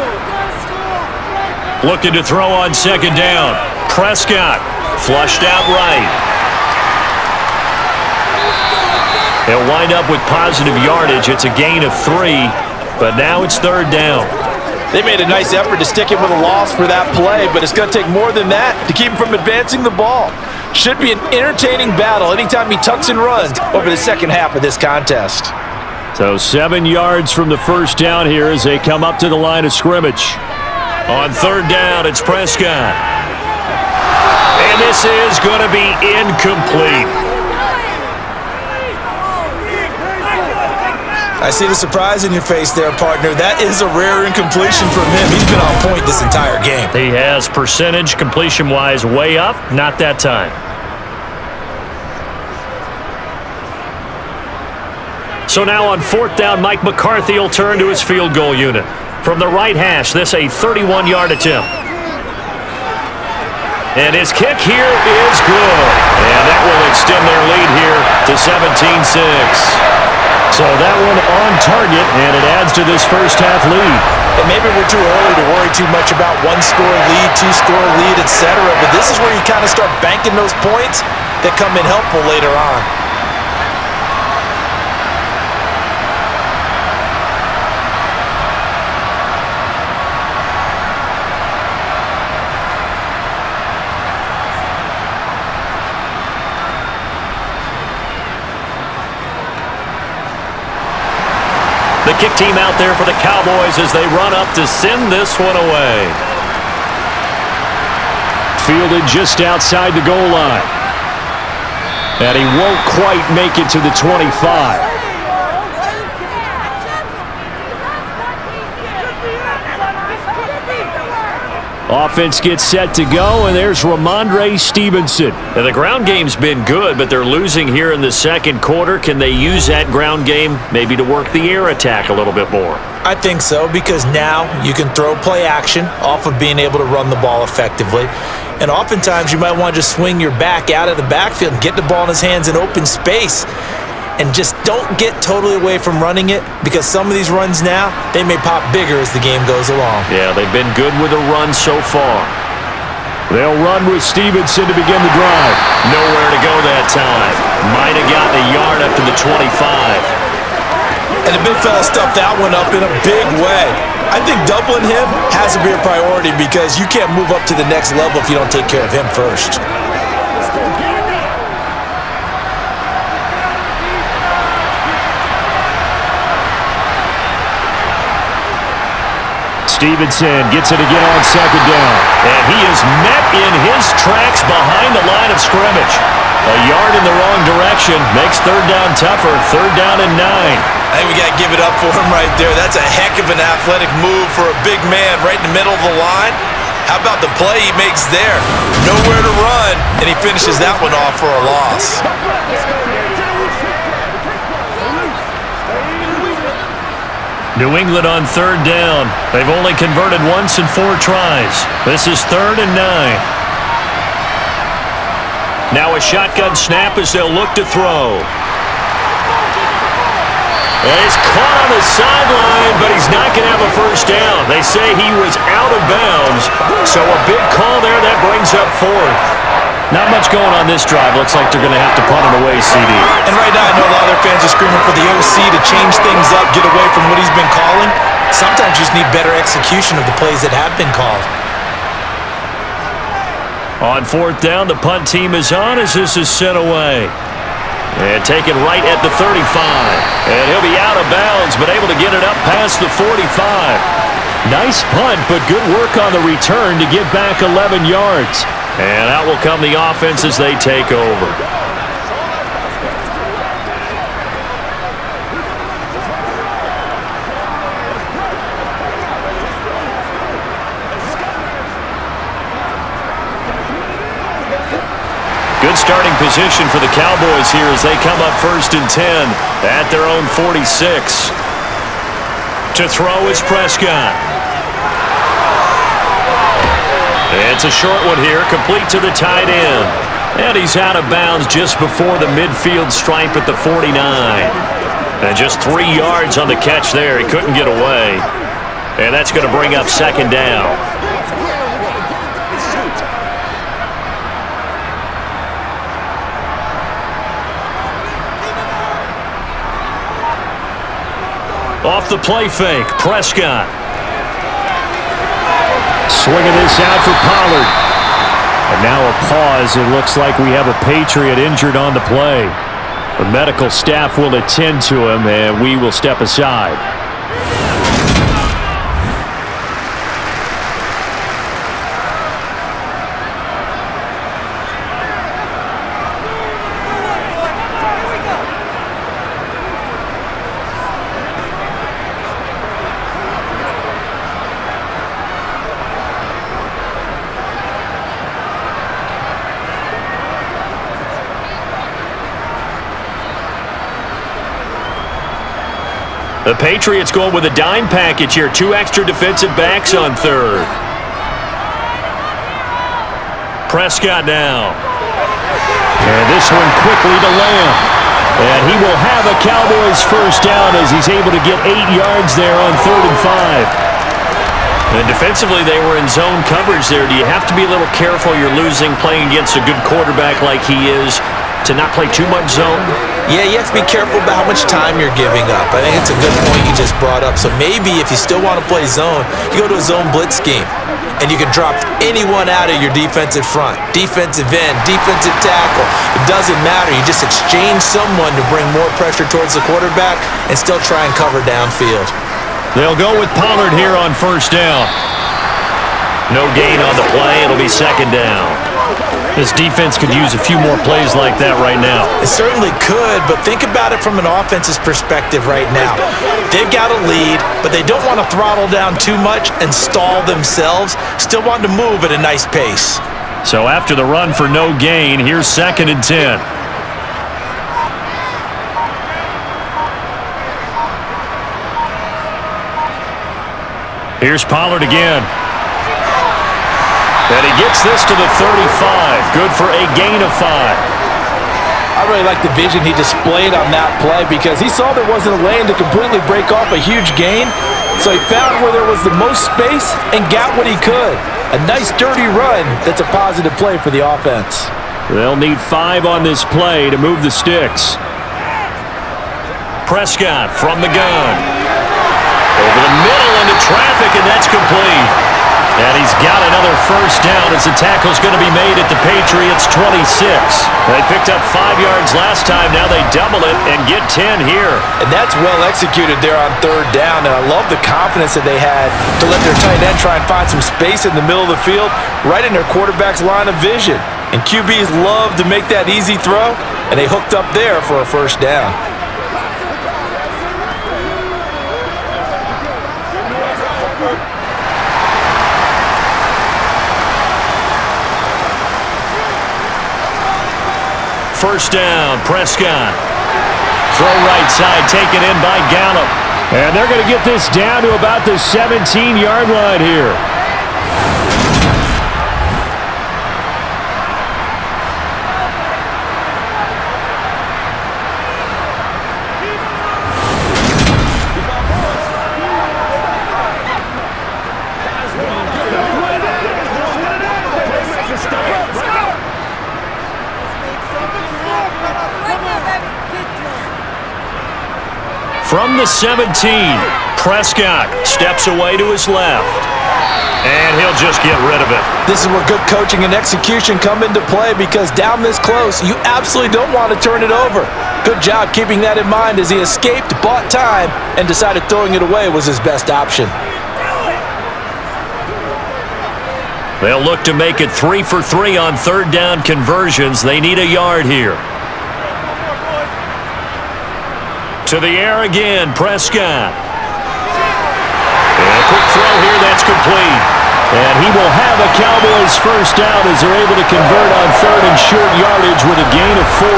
Looking to throw on 2nd down. Prescott flushed out right. He'll wind up with positive yardage. It's a gain of 3, but now it's 3rd down. They made a nice effort to stick him with a loss for that play, but it's going to take more than that to keep him from advancing the ball. Should be an entertaining battle anytime he tucks and runs over the second half of this contest. So 7 yards from the 1st down here as they come up to the line of scrimmage. On 3rd down, it's Prescott. And this is going to be incomplete. I see the surprise in your face there, partner. That is a rare incompletion from him. He's been on point this entire game. He has percentage completion-wise way up, not that time. So now on 4th down, Mike McCarthy will turn to his field goal unit. From the right hash, this a 31-yard attempt. And his kick here is good. And that will extend their lead here to 17-6. So that one on target, and it adds to this first-half lead. And maybe we're too early to worry too much about one-score lead, two-score lead, etc. But this is where you kind of start banking those points that come in helpful later on. The kick team out there for the Cowboys as they run up to send this one away. Fielded just outside the goal line. And he won't quite make it to the 25. Offense gets set to go, and there's Ramondre Stevenson. Now, the ground game's been good, but they're losing here in the second quarter. Can they use that ground game maybe to work the air attack a little bit more? I think so, because now you can throw play action off of being able to run the ball effectively. And oftentimes you might want to just swing your back out of the backfield and get the ball in his hands in open space. And just don't get totally away from running it, because some of these runs now, they may pop bigger as the game goes along. Yeah, they've been good with a run so far. They'll run with Stevenson to begin the drive. Nowhere to go that time. Might have gotten a yard up to the 25. And the big fella stuffed that one up in a big way. I think doubling him has to be a priority, because you can't move up to the next level if you don't take care of him first. Stevenson gets it again on second down. And he is met in his tracks behind the line of scrimmage. A yard in the wrong direction makes third down tougher. Third down and 9. I think we got to give it up for him right there. That's a heck of an athletic move for a big man right in the middle of the line. How about the play he makes there? Nowhere to run, and he finishes that one off for a loss. New England on third down. They've only converted once in 4 tries. This is 3rd and 9. Now a shotgun snap as they'll look to throw. And he's caught on the sideline, but he's not going to have a first down. They say he was out of bounds, so a big call there. That brings up 4th. Not much going on this drive. Looks like they're going to have to punt it away, CD. And right now, I know a lot of their fans are screaming for the OC to change things up, get away from what he's been calling. Sometimes you just need better execution of the plays that have been called. On 4th down, the punt team is on as this is sent away. And taken right at the 35. And he'll be out of bounds, but able to get it up past the 45. Nice punt, but good work on the return to get back 11 yards. And out will come the offense as they take over. Good starting position for the Cowboys here as they come up 1st and 10 at their own 46. To throw is Prescott. It's a short one here, complete to the tight end. And he's out of bounds just before the midfield stripe at the 49. And just 3 yards on the catch there. He couldn't get away. And that's going to bring up 2nd down. Off the play fake, Prescott. Swinging this out for Pollard. And now a pause. It looks like we have a Patriot injured on the play. The medical staff will attend to him, and we will step aside. The Patriots going with a dime package here. 2 extra defensive backs on 3rd. Prescott now. And this one quickly to Lamb. And he will have a Cowboys first down as he's able to get 8 yards there on 3rd and 5. And defensively, they were in zone coverage there. Do you have to be a little careful you're losing playing against a good quarterback like he is to not play too much zone? Yeah, you have to be careful about how much time you're giving up. I think it's a good point you just brought up. So maybe if you still want to play zone, you go to a zone blitz scheme. And you can drop anyone out of your defensive front. Defensive end, defensive tackle. It doesn't matter. You just exchange someone to bring more pressure towards the quarterback and still try and cover downfield. They'll go with Pollard here on first down. No gain on the play. It'll be 2nd down. This defense could use a few more plays like that right now. It certainly could, but think about it from an offense's perspective right now. They've got a lead, but they don't want to throttle down too much and stall themselves. Still want to move at a nice pace. So after the run for no gain, here's 2nd and 10. Here's Pollard again. And he gets this to the 35. Good for a gain of 5. I really like the vision he displayed on that play because he saw there wasn't a lane to completely break off a huge gain. So he found where there was the most space and got what he could. A nice, dirty run that's a positive play for the offense. They'll need 5 on this play to move the sticks. Prescott from the gun. Over the middle into traffic, and that's complete. And he's got another first down as the tackle's going to be made at the Patriots' 26. They picked up 5 yards last time. Now they double it and get 10 here. And that's well executed there on 3rd down. And I love the confidence that they had to let their tight end try and find some space in the middle of the field, right in their quarterback's line of vision. And QBs love to make that easy throw, and they hooked up there for a first down. First down, Prescott. Throw right side, taken in by Gallup. And they're going to get this down to about the 17-yard line here. From the 17, Prescott steps away to his left. And he'll just get rid of it. This is where good coaching and execution come into play because down this close, you absolutely don't want to turn it over. Good job keeping that in mind as he escaped, bought time, and decided throwing it away was his best option. They'll look to make it 3 for 3 on 3rd down conversions. They need a yard here. To the air again, Prescott. And a quick throw here, that's complete. And he will have a Cowboys first down as they're able to convert on 3rd and short yardage with a gain of 4.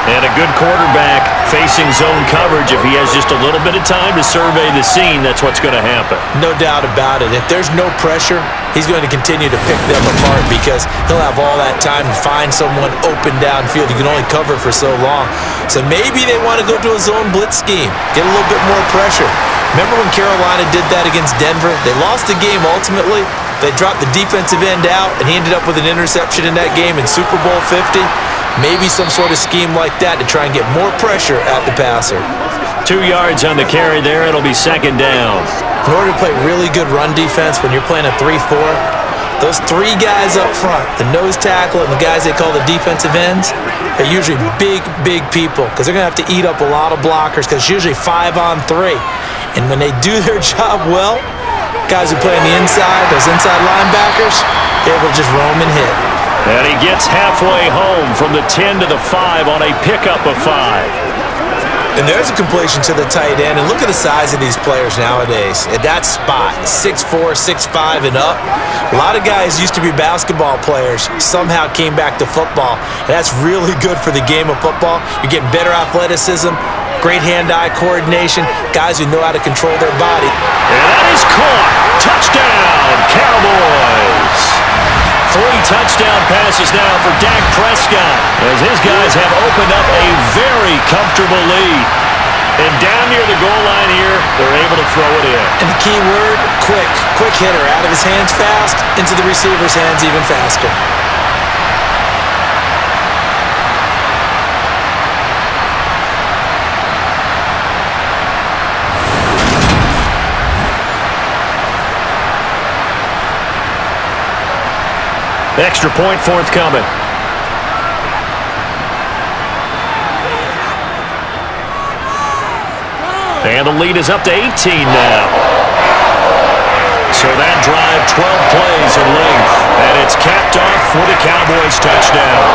And a good quarterback facing zone coverage. If he has just a little bit of time to survey the scene, that's what's going to happen. No doubt about it. If there's no pressure, he's going to continue to pick them apart because he'll have all that time to find someone open downfield. You can only cover for so long. So maybe they want to go to a zone blitz scheme, get a little bit more pressure. Remember when Carolina did that against Denver? They lost the game ultimately. They dropped the defensive end out, and he ended up with an interception in that game in Super Bowl 50. Maybe some sort of scheme like that to try and get more pressure at the passer. 2 yards on the carry there. It'll be 2nd down. In order to play really good run defense when you're playing a 3-4, those 3 guys up front, the nose tackle and the guys they call the defensive ends, are usually big, big people because they're going to have to eat up a lot of blockers because it's usually 5 on 3. And when they do their job well, guys who play on the inside, those inside linebackers, they're able to just roam and hit. And he gets halfway home from the 10 to the 5 on a pickup of 5. And there's a completion to the tight end. And look at the size of these players nowadays. At that spot, 6'4", 6'5", and up. A lot of guys used to be basketball players, somehow came back to football. And that's really good for the game of football. You're getting better athleticism, great hand-eye coordination, guys who know how to control their body. And that is caught. Touchdown, Cowboys. 3 touchdown passes now for Dak Prescott, as his guys have opened up a very comfortable lead. And down near the goal line here, they're able to throw it in. And the key word, quick. Quick hitter, out of his hands fast, into the receiver's hands even faster. Extra point forthcoming. And the lead is up to 18 now. So that drive, 12 plays in length. And it's capped off for the Cowboys touchdown.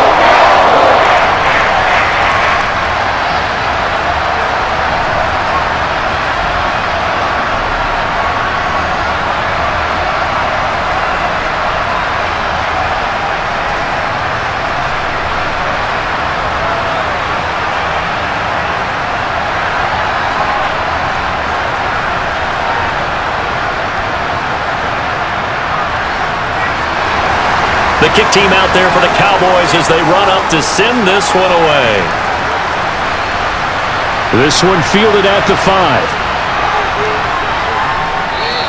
The kick team out there for the Cowboys as they run up to send this one away. This one fielded at the 5.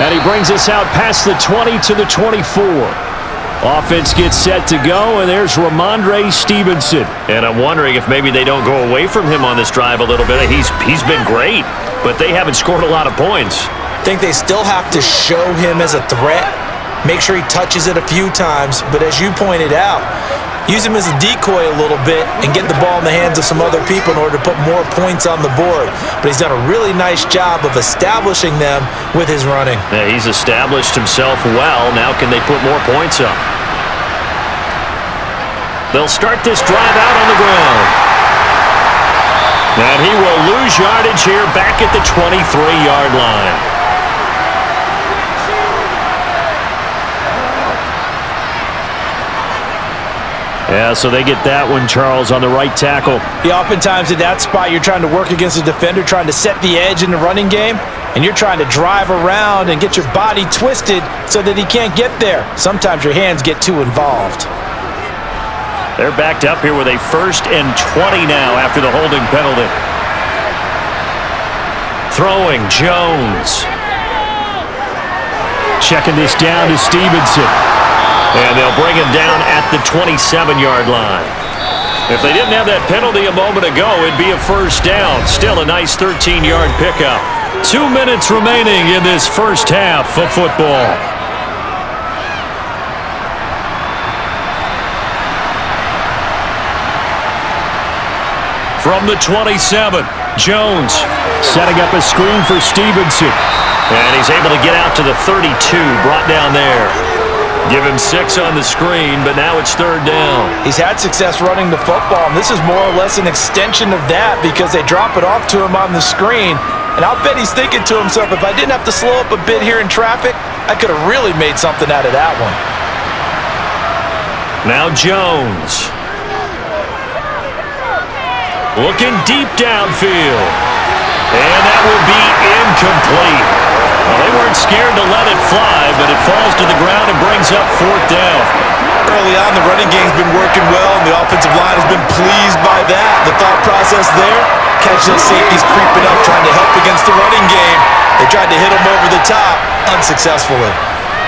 And he brings us out past the 20 to the 24. Offense gets set to go, and there's Ramondre Stevenson. And I'm wondering if maybe they don't go away from him on this drive a little bit. He's been great, but they haven't scored a lot of points. I think they still have to show him as a threat. Make sure he touches it a few times, but as you pointed out, use him as a decoy a little bit and get the ball in the hands of some other people in order to put more points on the board. But he's done a really nice job of establishing them with his running. Yeah, he's established himself well. Now can they put more points up? They'll start this drive out on the ground. And he will lose yardage here back at the 23-yard line. Yeah, so they get that one, Charles, on the right tackle. Yeah, oftentimes in that spot, you're trying to work against a defender, trying to set the edge in the running game, and you're trying to drive around and get your body twisted so that he can't get there. Sometimes your hands get too involved. They're backed up here with a 1st and 20 now after the holding penalty. Throwing, Jones. Checking this down to Stevenson. And they'll bring him down at the 27-yard line. If they didn't have that penalty a moment ago, it'd be a 1st down. Still a nice 13-yard pickup. 2 minutes remaining in this first half of football. From the 27, Jones setting up a screen for Stevenson. And he's able to get out to the 32, brought down there. Give him 6 on the screen, but now it's 3rd down. He's had success running the football, and this is more or less an extension of that because they drop it off to him on the screen. And I'll bet he's thinking to himself, if I didn't have to slow up a bit here in traffic, I could have really made something out of that one. Now Jones. Looking deep downfield. And that will be incomplete. Well, they weren't scared to let it fly, but it falls to the ground and brings up 4th down. Early on, the running game's been working well, and the offensive line has been pleased by that. The thought process there, catch those safeties creeping up, trying to help against the running game. They tried to hit him over the top, unsuccessfully.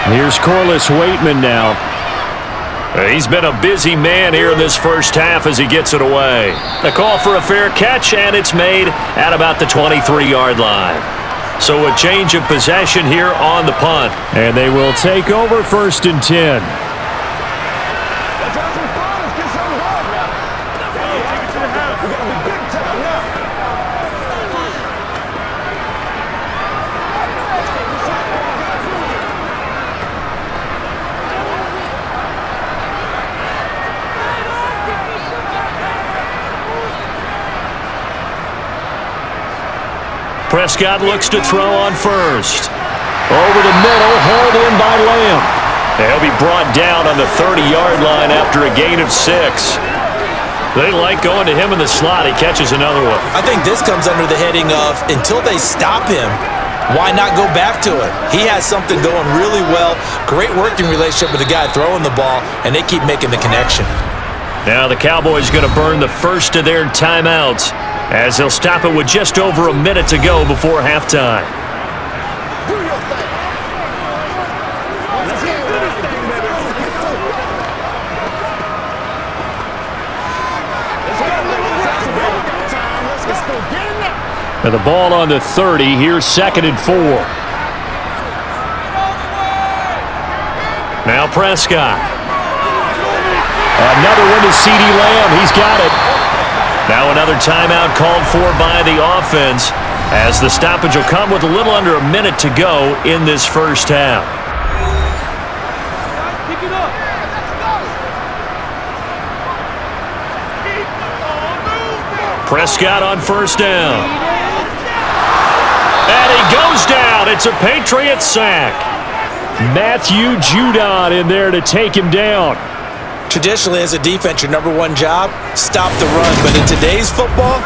Here's Corliss Waitman now. He's been a busy man here in this first half as he gets it away. The call for a fair catch, and it's made at about the 23-yard line. So a change of possession here on the punt. And they will take over 1st and 10. Prescott looks to throw on 1st. Over the middle, hauled in by Lamb. He'll be brought down on the 30-yard line after a gain of 6. They like going to him in the slot. He catches another one. I think this comes under the heading of, until they stop him, why not go back to it? He has something going really well, great working relationship with the guy throwing the ball, and they keep making the connection. Now the Cowboys going to burn the first of their timeouts as they'll stop it with just over a minute to go before halftime. And the ball on the 30. Here's 2nd and 4. Now Prescott. Another one to CeeDee Lamb. He's got it. Now another timeout called for by the offense as the stoppage will come with a little under a minute to go in this first half. Prescott on first down. And he goes down. It's a Patriots sack. Matthew Judon in there to take him down. Traditionally, as a defense, your #1 job, stop the run. But in today's football,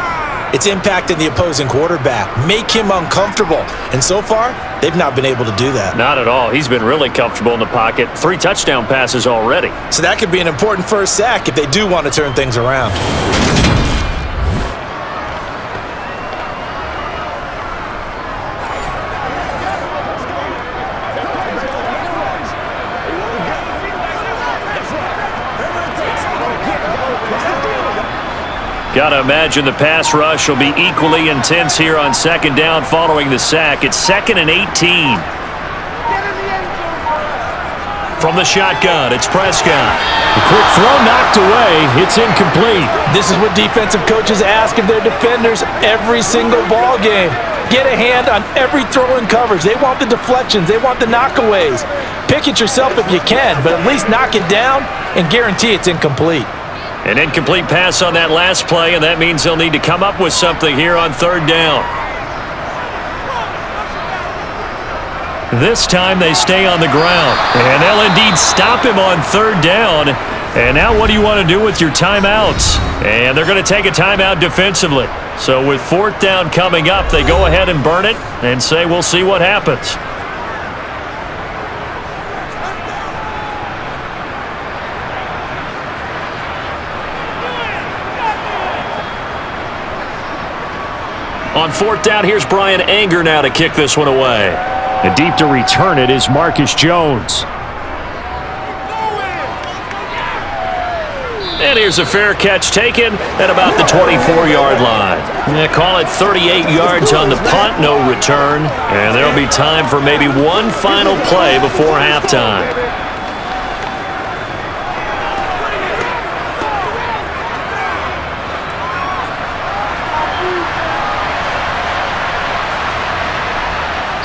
it's impacting the opposing quarterback. Make him uncomfortable. And so far, they've not been able to do that. Not at all. He's been really comfortable in the pocket. 3 touchdown passes already. So that could be an important first sack if they do want to turn things around. Got to imagine the pass rush will be equally intense here on 2nd down following the sack. It's 2nd and 18. From the shotgun, it's Prescott. A quick throw knocked away. It's incomplete. This is what defensive coaches ask of their defenders every single ball game. Get a hand on every throw in coverage. They want the deflections. They want the knockaways. Pick it yourself if you can, but at least knock it down and guarantee it's incomplete. An incomplete pass on that last play, and that means they'll need to come up with something here on 3rd down. This time they stay on the ground, and they'll indeed stop him on 3rd down. And now what do you want to do with your timeouts? And they're going to take a timeout defensively. So with 4th down coming up, they go ahead and burn it and say we'll see what happens. On 4th down, here's Brian Anger now to kick this one away. And deep to return it is Marcus Jones. And here's a fair catch taken at about the 24-yard line. Yeah, call it 38 yards on the punt, no return. And there'll be time for maybe one final play before halftime.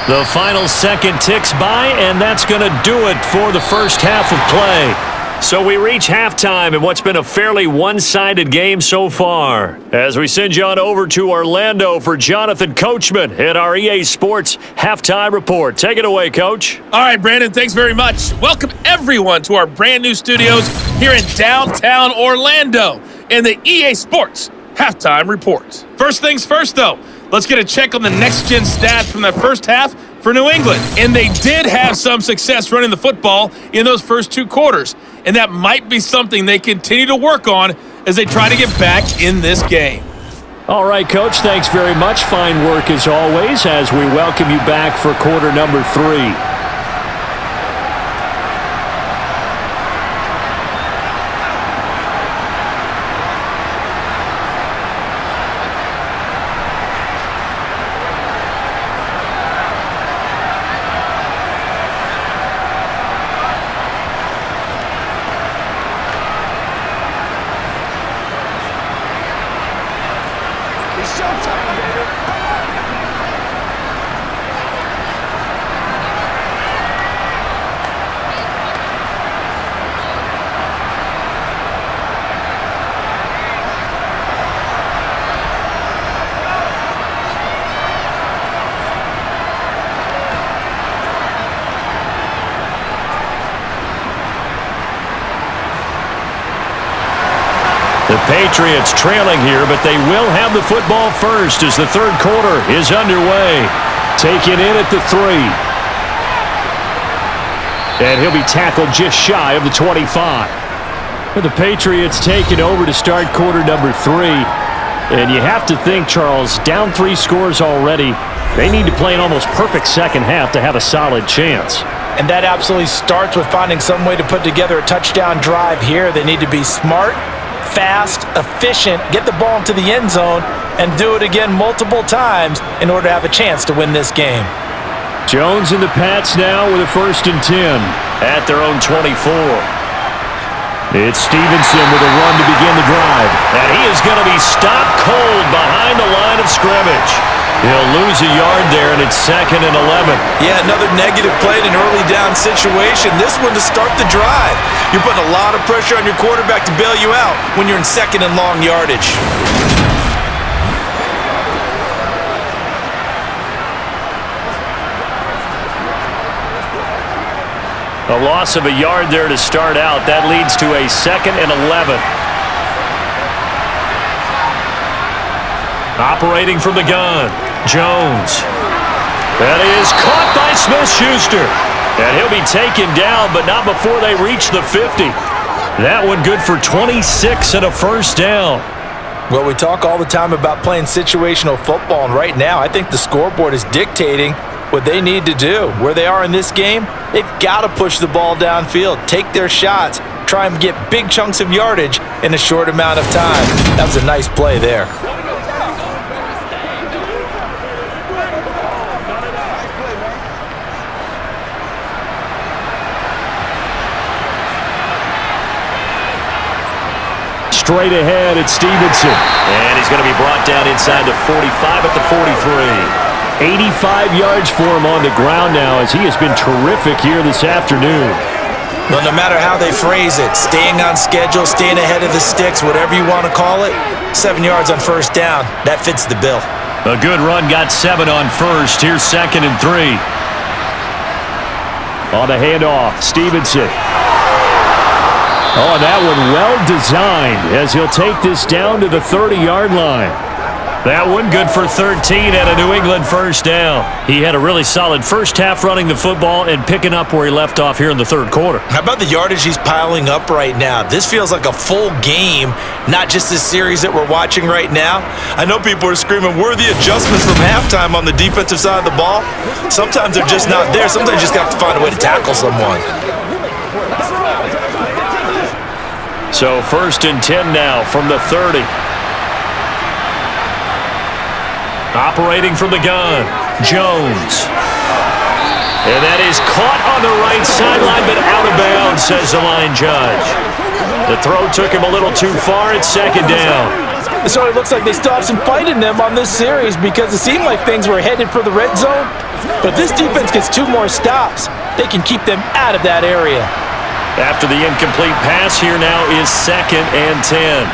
The final second ticks by, and that's going to do it for the first half of play. So we reach halftime in what's been a fairly one-sided game so far. As we send you on over to Orlando for Jonathan Coachman at our EA Sports Halftime Report. Take it away, Coach. All right, Brandon, thanks very much. Welcome, everyone, to our brand-new studios here in downtown Orlando in the EA Sports Halftime Report. First things first, though. Let's get a check on the next-gen stats from that first half for New England. And they did have some success running the football in those first 2 quarters. And that might be something they continue to work on as they try to get back in this game. All right, Coach, thanks very much. Fine work as always as we welcome you back for quarter number 3. The Patriots trailing here, but they will have the football first as the third quarter is underway. Taken in at the 3. And he'll be tackled just shy of the 25. The Patriots taking over to start quarter number 3. And you have to think, Charles, down 3 scores already. They need to play an almost perfect second half to have a solid chance. And that absolutely starts with finding some way to put together a touchdown drive here. They need to be smart, fast, efficient, get the ball into the end zone, and do it again multiple times in order to have a chance to win this game. Jones and the Pats now with a 1st and 10 at their own 24. It's Stevenson with a run to begin the drive. And he is going to be stopped cold behind the line of scrimmage. He'll lose a yard there, and it's 2nd and 11. Yeah, another negative play in an early down situation. This one to start the drive. You're putting a lot of pressure on your quarterback to bail you out when you're in 2nd and long yardage. A loss of a yard there to start out. That leads to a 2nd and 11. Operating from the gun, Jones. That is caught by Smith-Schuster. And he'll be taken down, but not before they reach the 50. That one good for 26 and a 1st down. Well, we talk all the time about playing situational football, and right now I think the scoreboard is dictating what they need to do. Where they are in this game, they've got to push the ball downfield, take their shots, try and get big chunks of yardage in a short amount of time. That was a nice play there. Straight ahead, it's Stevenson. And he's going to be brought down inside the 45 at the 43. 85 yards for him on the ground now, as he has been terrific here this afternoon. Well, no matter how they phrase it, staying on schedule, staying ahead of the sticks, whatever you want to call it, 7 yards on 1st down, that fits the bill. A good run got 7 on 1st. Here's 2nd and 3. On the handoff, Stevenson. Oh, that one well designed, as he'll take this down to the 30-yard line. That one good for 13 and a New England 1st down. He had a really solid first half running the football and picking up where he left off here in the 3rd quarter. How about the yardage he's piling up right now? This feels like a full game, not just this series that we're watching right now. I know people are screaming, worthy adjustments from halftime on the defensive side of the ball. Sometimes they're just not there. Sometimes you just have to find a way to tackle someone. So 1st and 10 now from the 30. Operating from the gun, Jones. And that is caught on the right sideline, but out of bounds, says the line judge. The throw took him a little too far. It's 2nd down. So it looks like they still have some fight in them on this series, because it seemed like things were headed for the red zone. But if this defense gets 2 more stops, they can keep them out of that area. After the incomplete pass, here now is 2nd and 10.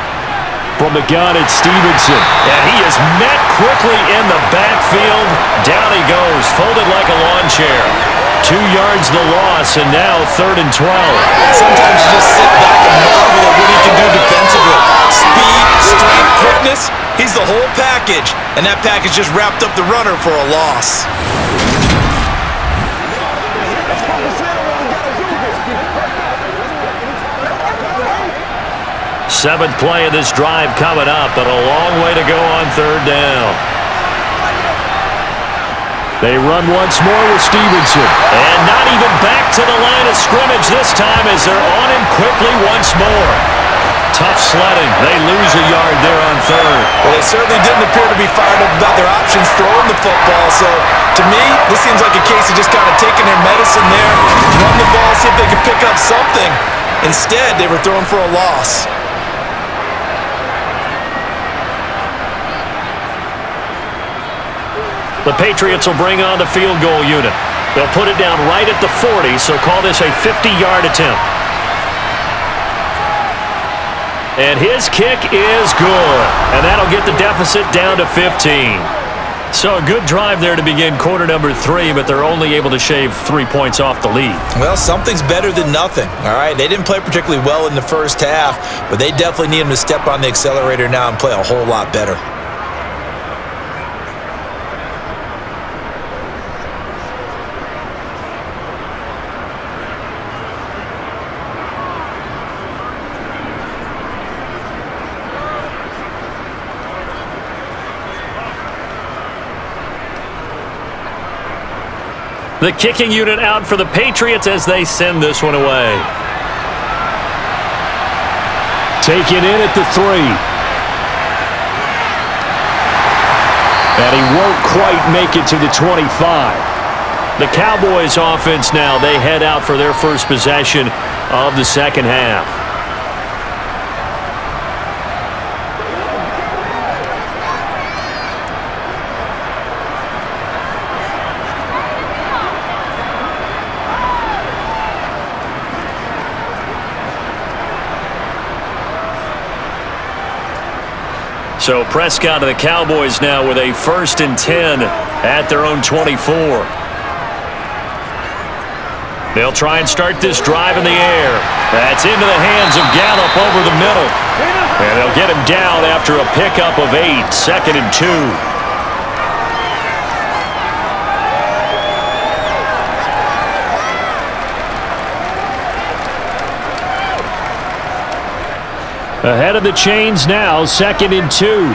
From the gun, it's Stevenson. And he is met quickly in the backfield. Down he goes, folded like a lawn chair. 2 yards the loss, and now 3rd and 12. Sometimes you just sit back and marvel at what he can do defensively. Speed, strength, quickness, he's the whole package. And that package just wrapped up the runner for a loss. 7th play of this drive coming up, but a long way to go on 3rd down. They run once more with Stevenson. And not even back to the line of scrimmage this time, as they're on him quickly once more. Tough sledding. They lose a yard there on 3rd. Well, they certainly didn't appear to be fired up about their options throwing the football. So, to me, this seems like a case of just kind of taking their medicine there, run the ball, see if they can pick up something. Instead, they were throwing for a loss. The Patriots will bring on the field goal unit. They'll put it down right at the 40, so call this a 50-yard attempt. And his kick is good. And that'll get the deficit down to 15. So a good drive there to begin quarter number 3, but they're only able to shave 3 points off the lead. Well, something's better than nothing, all right? They didn't play particularly well in the first half, but they definitely need them to step on the accelerator now and play a whole lot better. The kicking unit out for the Patriots as they send this one away. Taken in at the 3. And he won't quite make it to the 25. The Cowboys offense now, they head out for their first possession of the second half. So Prescott of the Cowboys now with a 1st and 10 at their own 24. They'll try and start this drive in the air. That's into the hands of Gallup over the middle. And they'll get him down after a pickup of 8, 2nd and 2. Ahead of the chains now, 2nd and 2.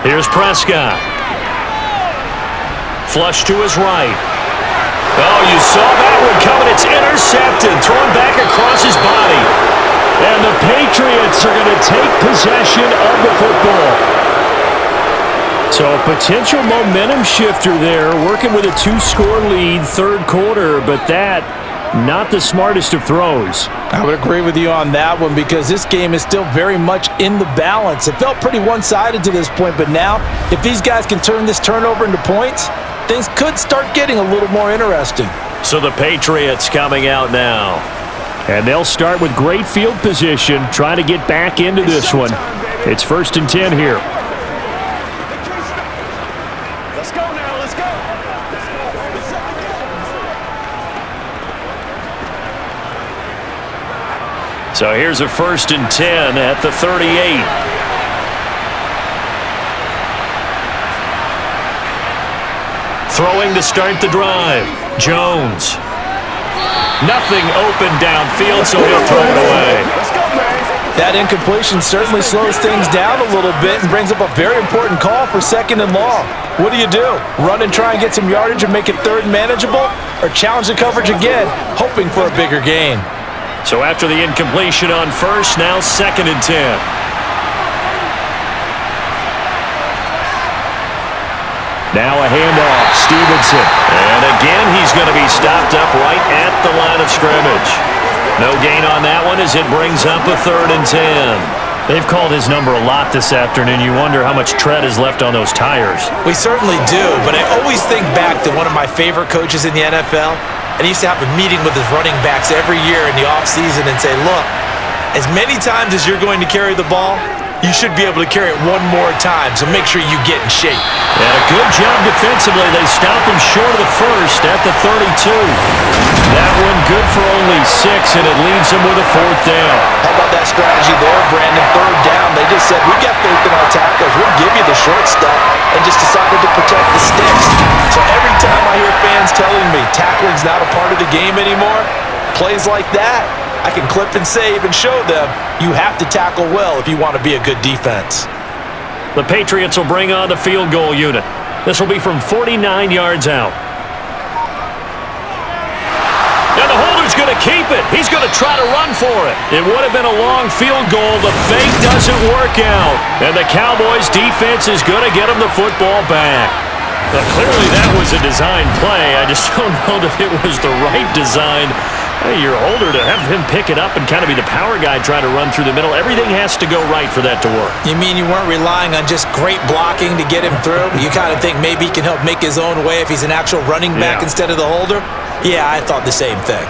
Here's Prescott. Flush to his right. Oh, you saw that one coming. It's intercepted. Thrown back across his body. And the Patriots are going to take possession of the football. So a potential momentum shifter there, working with a 2-score lead, 3rd quarter, but that not the smartest of throws. I would agree with you on that one because this game is still very much in the balance. It felt pretty one-sided to this point, but now if these guys can turn this turnover into points, things could start getting a little more interesting. So the Patriots coming out now. And they'll start with great field position, trying to get back into this one. It's 1st and 10 here. Let's go now, let's go. So here's a 1st and 10 at the 38. Throwing to start the drive. Jones. Nothing open downfield, so he'll throw it away. That incompletion certainly slows things down a little bit and brings up a very important call for 2nd and long. What do? Run and try and get some yardage and make it 3rd manageable? Or challenge the coverage again, hoping for a bigger gain? So after the incompletion on 1st, now 2nd and 10. Now a handoff, Stevenson. And again, he's going to be stopped up right at the line of scrimmage. No gain on that one as it brings up a 3rd and 10. They've called his number a lot this afternoon. You wonder how much tread is left on those tires. We certainly do, but I always think back to one of my favorite coaches in the NFL, and he used to have a meeting with his running backs every year in the offseason and say, look, as many times as you're going to carry the ball, you should be able to carry it one more time, so make sure you get in shape. And a good job defensively. They stop him short of the 1st at the 32. That one good for only 6, and it leaves him with a 4th down. How about that strategy there, Brandon? 3rd down, they just said, we got faith in our tacklers. We'll give you the short stuff, and just decided to protect the sticks. So every time I hear fans telling me tackling's not a part of the game anymore, plays like that, I can clip and save and show them you have to tackle well if you want to be a good defense. The Patriots will bring on the field goal unit. This will be from 49 yards out. And the holder's going to keep it. He's going to try to run for it. It would have been a long field goal. The fake doesn't work out. And the Cowboys defense is going to get him the football back. Now, clearly that was a design play. I just don't know that it was the right design. Hey, you're older to have him pick it up and kind of be the power guy trying to run through the middle. Everything has to go right for that to work. You mean you weren't relying on just great blocking to get him through? You kind of think maybe he can help make his own way if he's an actual running back instead of the holder? Yeah, I thought the same thing.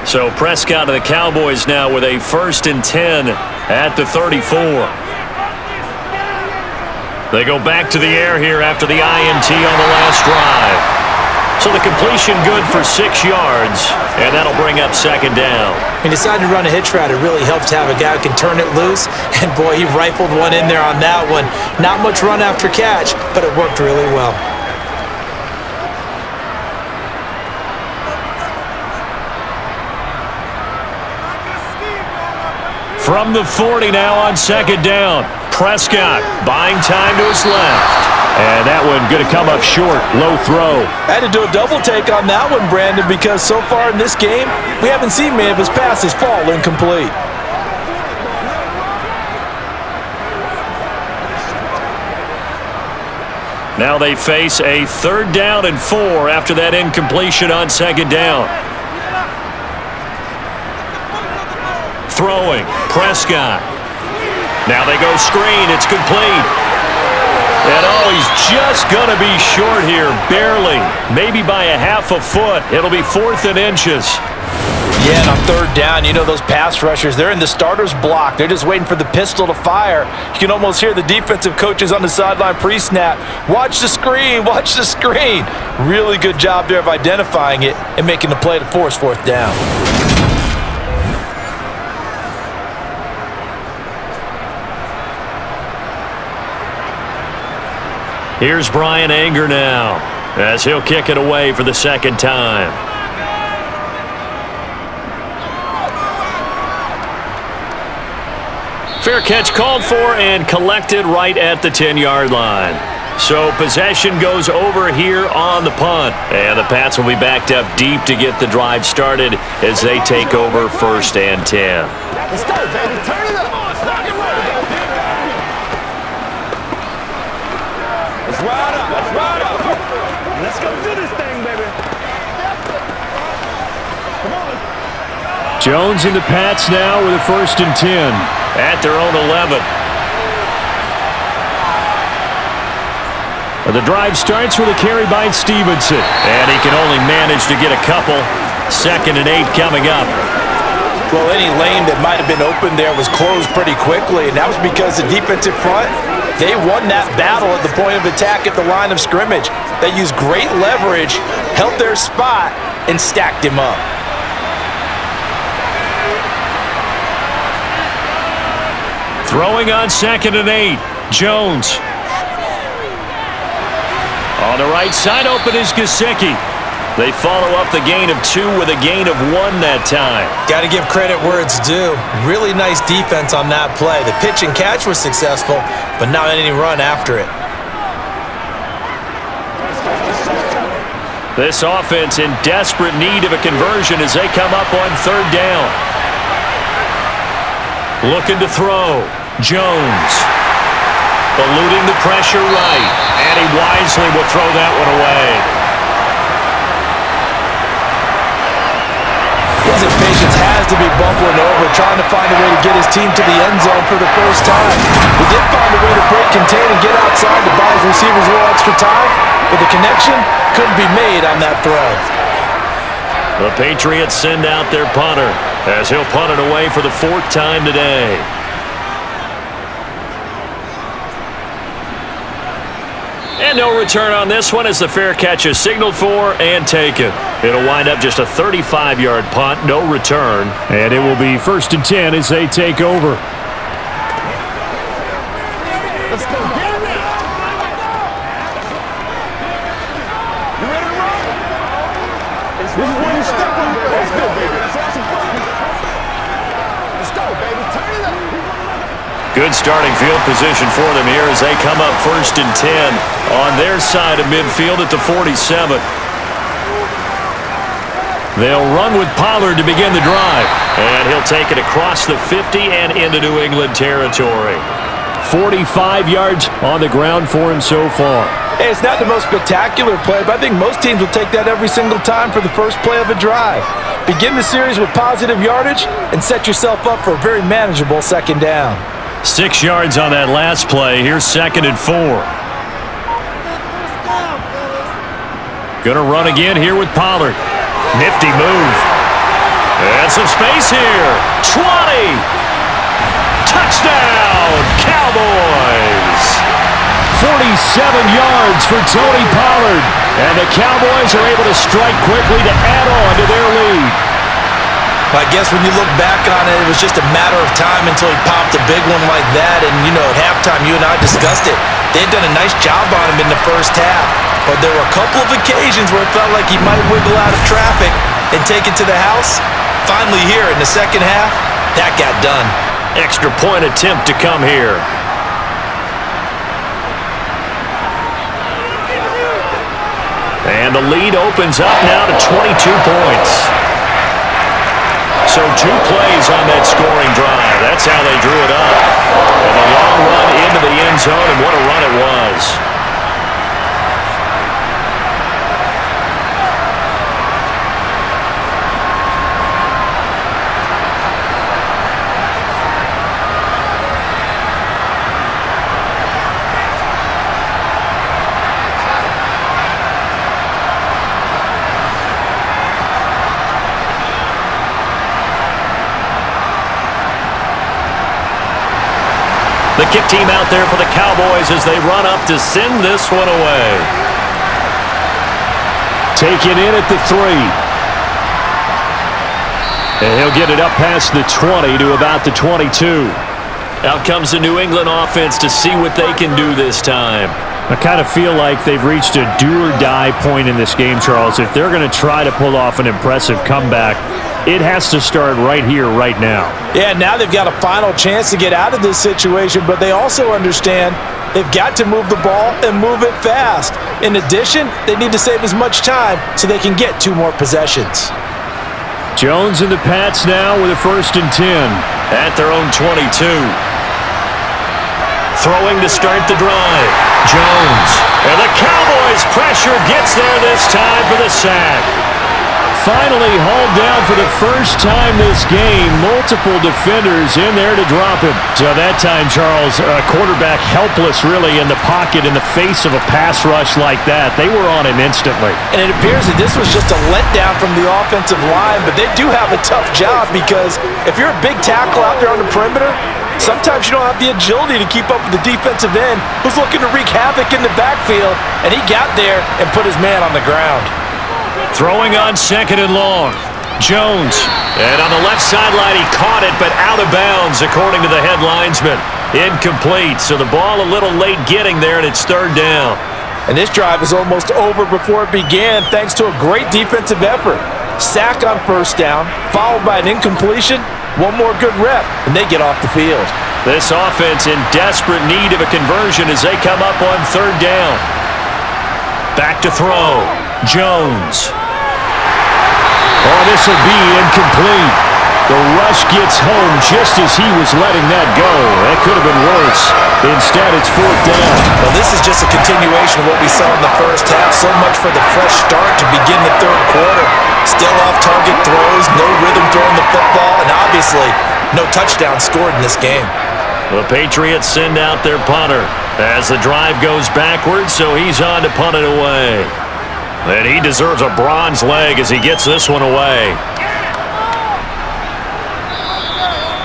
So Prescott of the Cowboys now with a 1st and 10 at the 34. They go back to the air here after the INT on the last drive. So the completion good for 6 yards, and that'll bring up 2nd down. He decided to run a hitch route. It really helps to have a guy who can turn it loose, and boy, he rifled one in there on that one. Not much run after catch, but it worked really well. From the 40 now on second down. Prescott buying time to his left. And that one going to come up short. Low throw. I had to do a double take on that one, Brandon, because so far in this game, we haven't seen many of his passes fall incomplete. Now they face a 3rd down and 4 after that incompletion on second down. Throwing. Prescott. Now they go screen. It's complete. And he's just going to be short here, barely. Maybe by a half a foot. It'll be 4th and inches. Yeah, and on 3rd down, you know those pass rushers, they're in the starter's block. They're just waiting for the pistol to fire. You can almost hear the defensive coaches on the sideline pre-snap. Watch the screen, watch the screen. Really good job there of identifying it and making the play to force 4th down. Here's Brian Anger now as he'll kick it away for the 2nd time. Fair catch called for and collected right at the 10-yard line. So possession goes over here on the punt. And the Pats will be backed up deep to get the drive started as they take over 1st and 10. Let's go, baby. Turn it up. Let's ride up. Let's ride up. Let's go do this thing, baby. Come on. Jones in the Pats now with a 1st and 10 at their own 11. The drive starts with a carry by Stevenson. And he can only manage to get a couple. 2nd and 8 coming up. Well, any lane that might have been open there was closed pretty quickly, and that was because the defensive front, they won that battle at the point of attack at the line of scrimmage. They used great leverage, held their spot, and stacked him up. Throwing on 2nd and 8. Jones. On the right side, open is Gesicki. They follow up the gain of 2 with a gain of 1 that time. Got to give credit where it's due. Really nice defense on that play. The pitch and catch was successful, but not any run after it. This offense in desperate need of a conversion as they come up on 3rd down. Looking to throw. Jones. Eluding the pressure right. And he wisely will throw that one away. His impatience has to be bubbling over, trying to find a way to get his team to the end zone for the first time. He did find a way to break, contain, and get outside to buy his receivers a little extra time, but the connection couldn't be made on that throw. The Patriots send out their punter as he'll punt it away for the 4th time today. And no return on this one as the fair catch is signaled for and taken. It'll wind up just a 35-yard punt, no return. And it will be 1st and 10 as they take over. Let's go. Get him now. You ready to run? This is where you step on. Let's go, baby. Let's go, baby. Turn it up. Good starting field position for them here as they come up 1st and 10 on their side of midfield at the 47. They'll run with Pollard to begin the drive. And he'll take it across the 50 and into New England territory. 45 yards on the ground for him so far. Hey, it's not the most spectacular play, but I think most teams will take that every single time for the first play of a drive. Begin the series with positive yardage and set yourself up for a very manageable 2nd down. 6 yards on that last play. Here's 2nd and 4. Gonna run again here with Pollard. Nifty move. And some space here. 20. Touchdown, Cowboys. 47 yards for Tony Pollard. And the Cowboys are able to strike quickly to add on to their lead. I guess when you look back on it, it was just a matter of time until he popped a big one like that. And, you know, at halftime, you and I discussed it. They had done a nice job on him in the first half. But there were a couple of occasions where it felt like he might wiggle out of traffic and take it to the house. Finally here in the second half, that got done. Extra point attempt to come here. And the lead opens up now to 22 points. So 2 plays on that scoring drive. That's how they drew it up. And a long run into the end zone, and what a run it was. The kick team out there for the Cowboys as they run up to send this one away. Taken in at the 3. And he'll get it up past the 20 to about the 22. Out comes the New England offense to see what they can do this time. I kind of feel like they've reached a do-or-die point in this game, Charles. If they're going to try to pull off an impressive comeback, it has to start right here, right now. Yeah, now they've got a final chance to get out of this situation, but they also understand they've got to move the ball and move it fast. In addition, they need to save as much time so they can get 2 more possessions. Jones and the Pats now with a 1st and 10. At their own 22. Throwing to start the drive. Jones. And the Cowboys pressure gets there this time for the sack. Finally hauled down for the first time this game. Multiple defenders in there to drop him. So that time, Charles, quarterback helpless really in the pocket in the face of a pass rush like that. They were on him instantly. And it appears that this was just a letdown from the offensive line, but they do have a tough job because if you're a big tackle out there on the perimeter, sometimes you don't have the agility to keep up with the defensive end who's looking to wreak havoc in the backfield, and he got there and put his man on the ground. Throwing on 2nd and long. Jones. And on the left sideline, he caught it, but out of bounds, according to the head linesman. Incomplete, so the ball a little late getting there, and it's 3rd down. And this drive is almost over before it began, thanks to a great defensive effort. Sack on 1st down, followed by an incompletion. 1 more good rep, and they get off the field. This offense in desperate need of a conversion as they come up on 3rd down. Back to throw. Jones. Oh, this will be incomplete. The rush gets home just as he was letting that go. That could have been worse. Instead, it's 4th down. Well, this is just a continuation of what we saw in the first half. So much for the fresh start to begin the 3rd quarter. Still off-target throws, no rhythm throwing the football, and obviously no touchdown scored in this game. The Patriots send out their punter as the drive goes backwards, so he's on to punt it away. And he deserves a bronze leg as he gets this one away.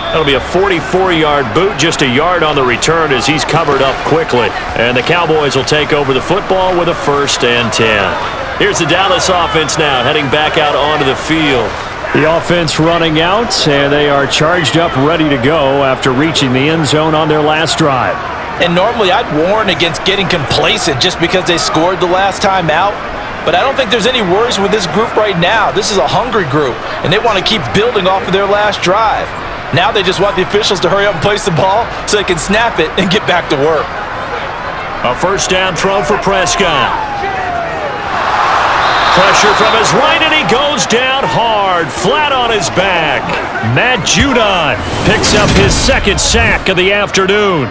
That'll be a 44-yard boot, just a yard on the return as he's covered up quickly. And the Cowboys will take over the football with a 1st and 10. Here's the Dallas offense now, heading back out onto the field. The offense running out, and they are charged up, ready to go after reaching the end zone on their last drive. And normally I'd warn against getting complacent just because they scored the last time out. But I don't think there's any worries with this group right now. This is a hungry group, and they want to keep building off of their last drive. Now they just want the officials to hurry up and place the ball so they can snap it and get back to work. A 1st down throw for Prescott. Pressure from his right, and he goes down hard, flat on his back. Matt Judon picks up his 2nd sack of the afternoon.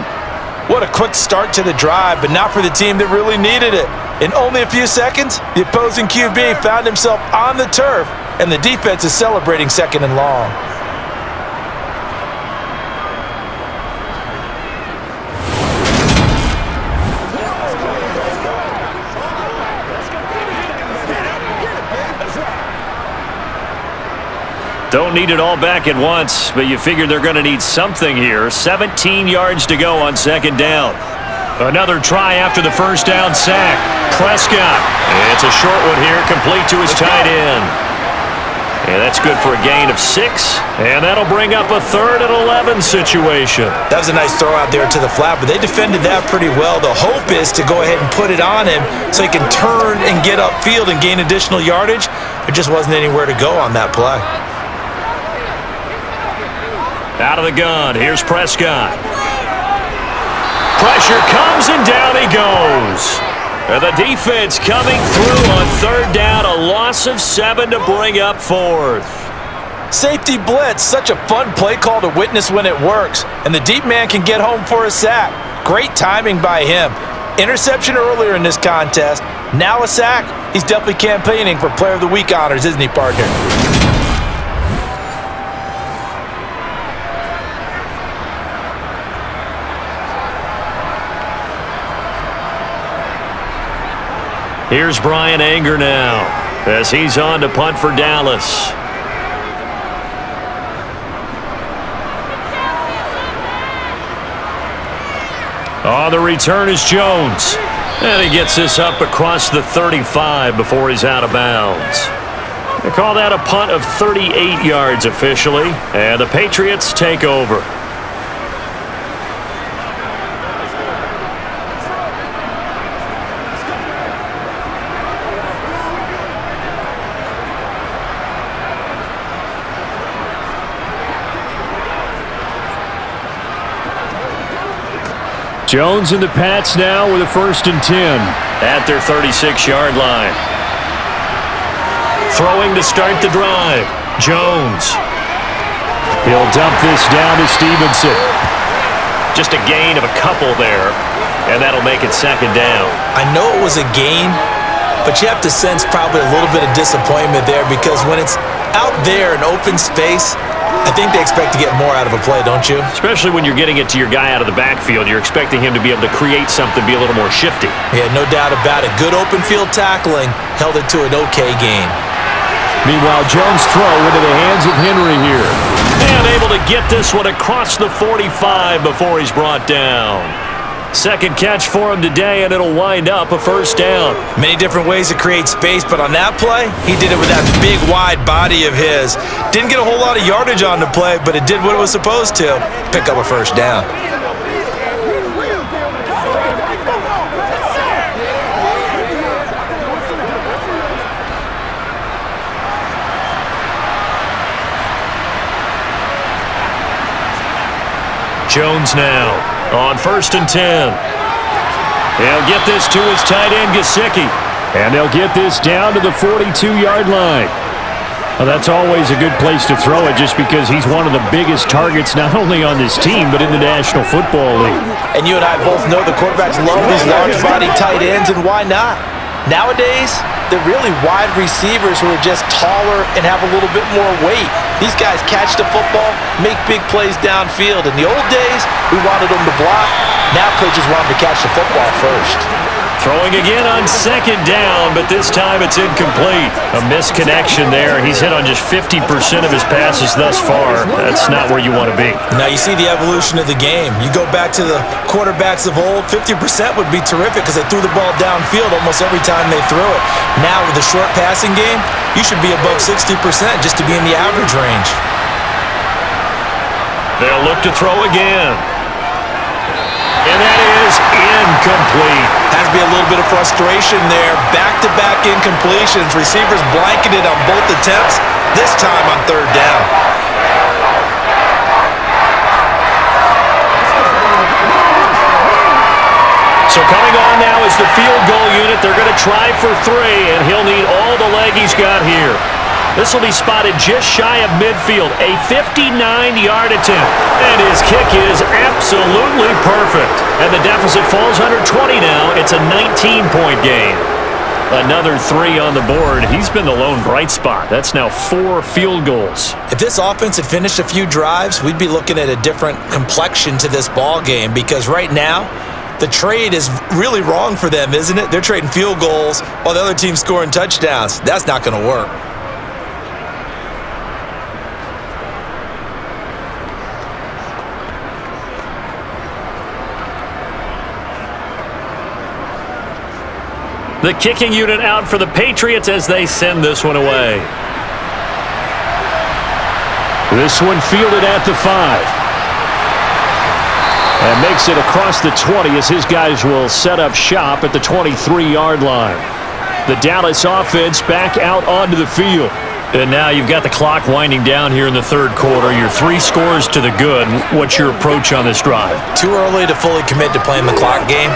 What a quick start to the drive, but not for the team that really needed it. In only a few seconds, the opposing QB found himself on the turf, and the defense is celebrating 2nd and long. Don't need it all back at once, but you figure they're going to need something here. 17 yards to go on 2nd down. Another try after the 1st down sack. Prescott. It's a short one here, complete to his tight end. And that's good for a gain of 6. And that'll bring up a 3rd and 11 situation. That was a nice throw out there to the flat, but they defended that pretty well. The hope is to go ahead and put it on him so he can turn and get upfield and gain additional yardage. There just wasn't anywhere to go on that play. Out of the gun, here's Prescott. Pressure comes, and down he goes. And the defense coming through on third down, a loss of 7 to bring up fourth. Safety blitz, such a fun play call to witness when it works. And the deep man can get home for a sack. Great timing by him. Interception earlier in this contest. Now a sack. He's definitely campaigning for Player of the Week honors, isn't he, partner? Here's Brian Anger now as he's on to punt for Dallas. On the return is Jones. And he gets this up across the 35 before he's out of bounds. They call that a punt of 38 yards officially, and the Patriots take over. Jones and the Pats now with a 1st and 10 at their 36-yard line. Throwing to start the drive. Jones. He'll dump this down to Stevenson. Just a gain of a couple there, and that'll make it 2nd down. I know it was a gain, but you have to sense probably a little bit of disappointment there because when it's out there in open space, I think they expect to get more out of a play, don't you? Especially when you're getting it to your guy out of the backfield. You're expecting him to be able to create something, be a little more shifty. Yeah, no doubt about it. Good open field tackling held it to an okay gain. Meanwhile, Jones' throw into the hands of Henry here. And able to get this one across the 45 before he's brought down. 2nd catch for him today, and it'll wind up a 1st down. Many different ways to create space, but on that play, he did it with that big, wide body of his. Didn't get a whole lot of yardage on the play, but it did what it was supposed to. Pick up a 1st down. Jones now on 1st and 10. He'll get this to his tight end, Gesicki. And they'll get this down to the 42-yard line. Well, that's always a good place to throw it just because he's one of the biggest targets not only on this team but in the National Football League. And you and I both know the quarterbacks love these large-body tight ends, and why not? Nowadays, they're really wide receivers who are just taller and have a little bit more weight. These guys catch the football, make big plays downfield. In the old days, we wanted them to block. Now coaches want them to catch the football first. Throwing again on 2nd down, but this time it's incomplete. A misconnection there. He's hit on just 50% of his passes thus far. That's not where you want to be. Now you see the evolution of the game. You go back to the quarterbacks of old, 50% would be terrific because they threw the ball downfield almost every time they threw it. Now with the short passing game, you should be above 60% just to be in the average range. They'll look to throw again. And that is incomplete. Has to be a little bit of frustration there. Back-to-back incompletions. Receivers blanketed on both attempts, this time on 3rd down. So coming on now is the field goal unit. They're going to try for 3, and he'll need all the leg he's got here. This will be spotted just shy of midfield, a 59-yard attempt. And his kick is absolutely perfect. And the deficit falls under 20 now. It's a 19-point game. Another 3 on the board. He's been the lone bright spot. That's now 4 field goals. If this offense had finished a few drives, we'd be looking at a different complexion to this ball game because right now, the trade is really wrong for them, isn't it? They're trading field goals while the other team's scoring touchdowns. That's not going to work. The kicking unit out for the Patriots as they send this one away. This one fielded at the 5. And makes it across the 20 as his guys will set up shop at the 23-yard line. The Dallas offense back out onto the field. And now you've got the clock winding down here in the third quarter. You're 3 scores to the good. What's your approach on this drive? Too early to fully commit to playing the clock game.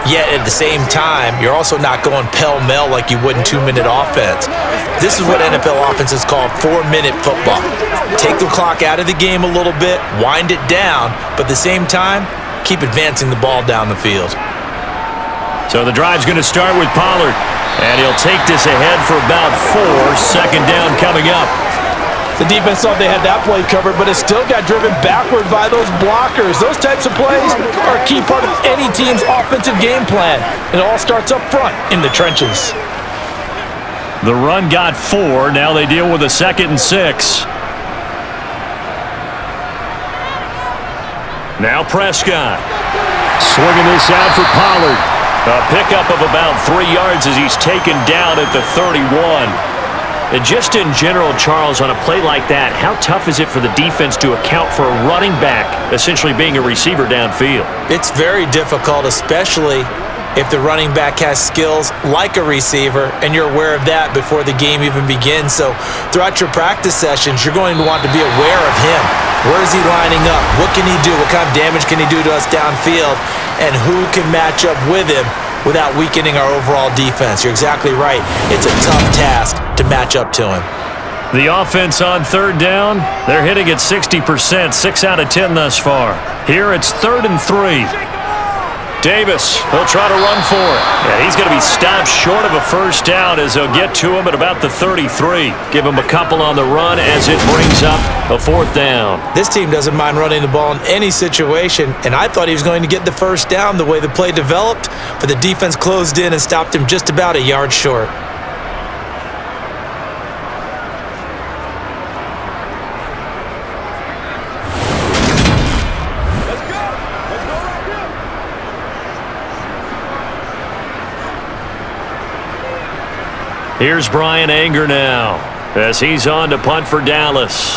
Yet at the same time, you're also not going pell-mell like you would in 2-minute offense. This is what NFL offenses call 4-minute football. Take the clock out of the game a little bit, wind it down, but at the same time, keep advancing the ball down the field. So the drive's going to start with Pollard, and he'll take this ahead for about 4. Second down coming up. The defense thought they had that play covered, but it still got driven backward by those blockers. Those types of plays are a key part of any team's offensive game plan. It all starts up front in the trenches. The run got 4. Now they deal with a 2nd and 6. Now Prescott. Swinging this out for Pollard. A pickup of about 3 yards as he's taken down at the 31. And just in general, Charles, on a play like that, how tough is it for the defense to account for a running back essentially being a receiver downfield? It's very difficult, especially if the running back has skills like a receiver, and you're aware of that before the game even begins. So throughout your practice sessions, you're going to want to be aware of him. Where is he lining up? What can he do? What kind of damage can he do to us downfield? And who can match up with him without weakening our overall defense? You're exactly right. It's a tough task to match up to him. The offense on third down, they're hitting at 60%, 6 out of 10 thus far. Here it's 3rd and 3. Davis, he'll try to run for it. And he's going to be stopped short of a first down as they'll get to him at about the 33. Give him a couple on the run as it brings up a 4th down. This team doesn't mind running the ball in any situation, and I thought he was going to get the first down the way the play developed, but the defense closed in and stopped him just about a yard short. Here's Brian Anger now as he's on to punt for Dallas.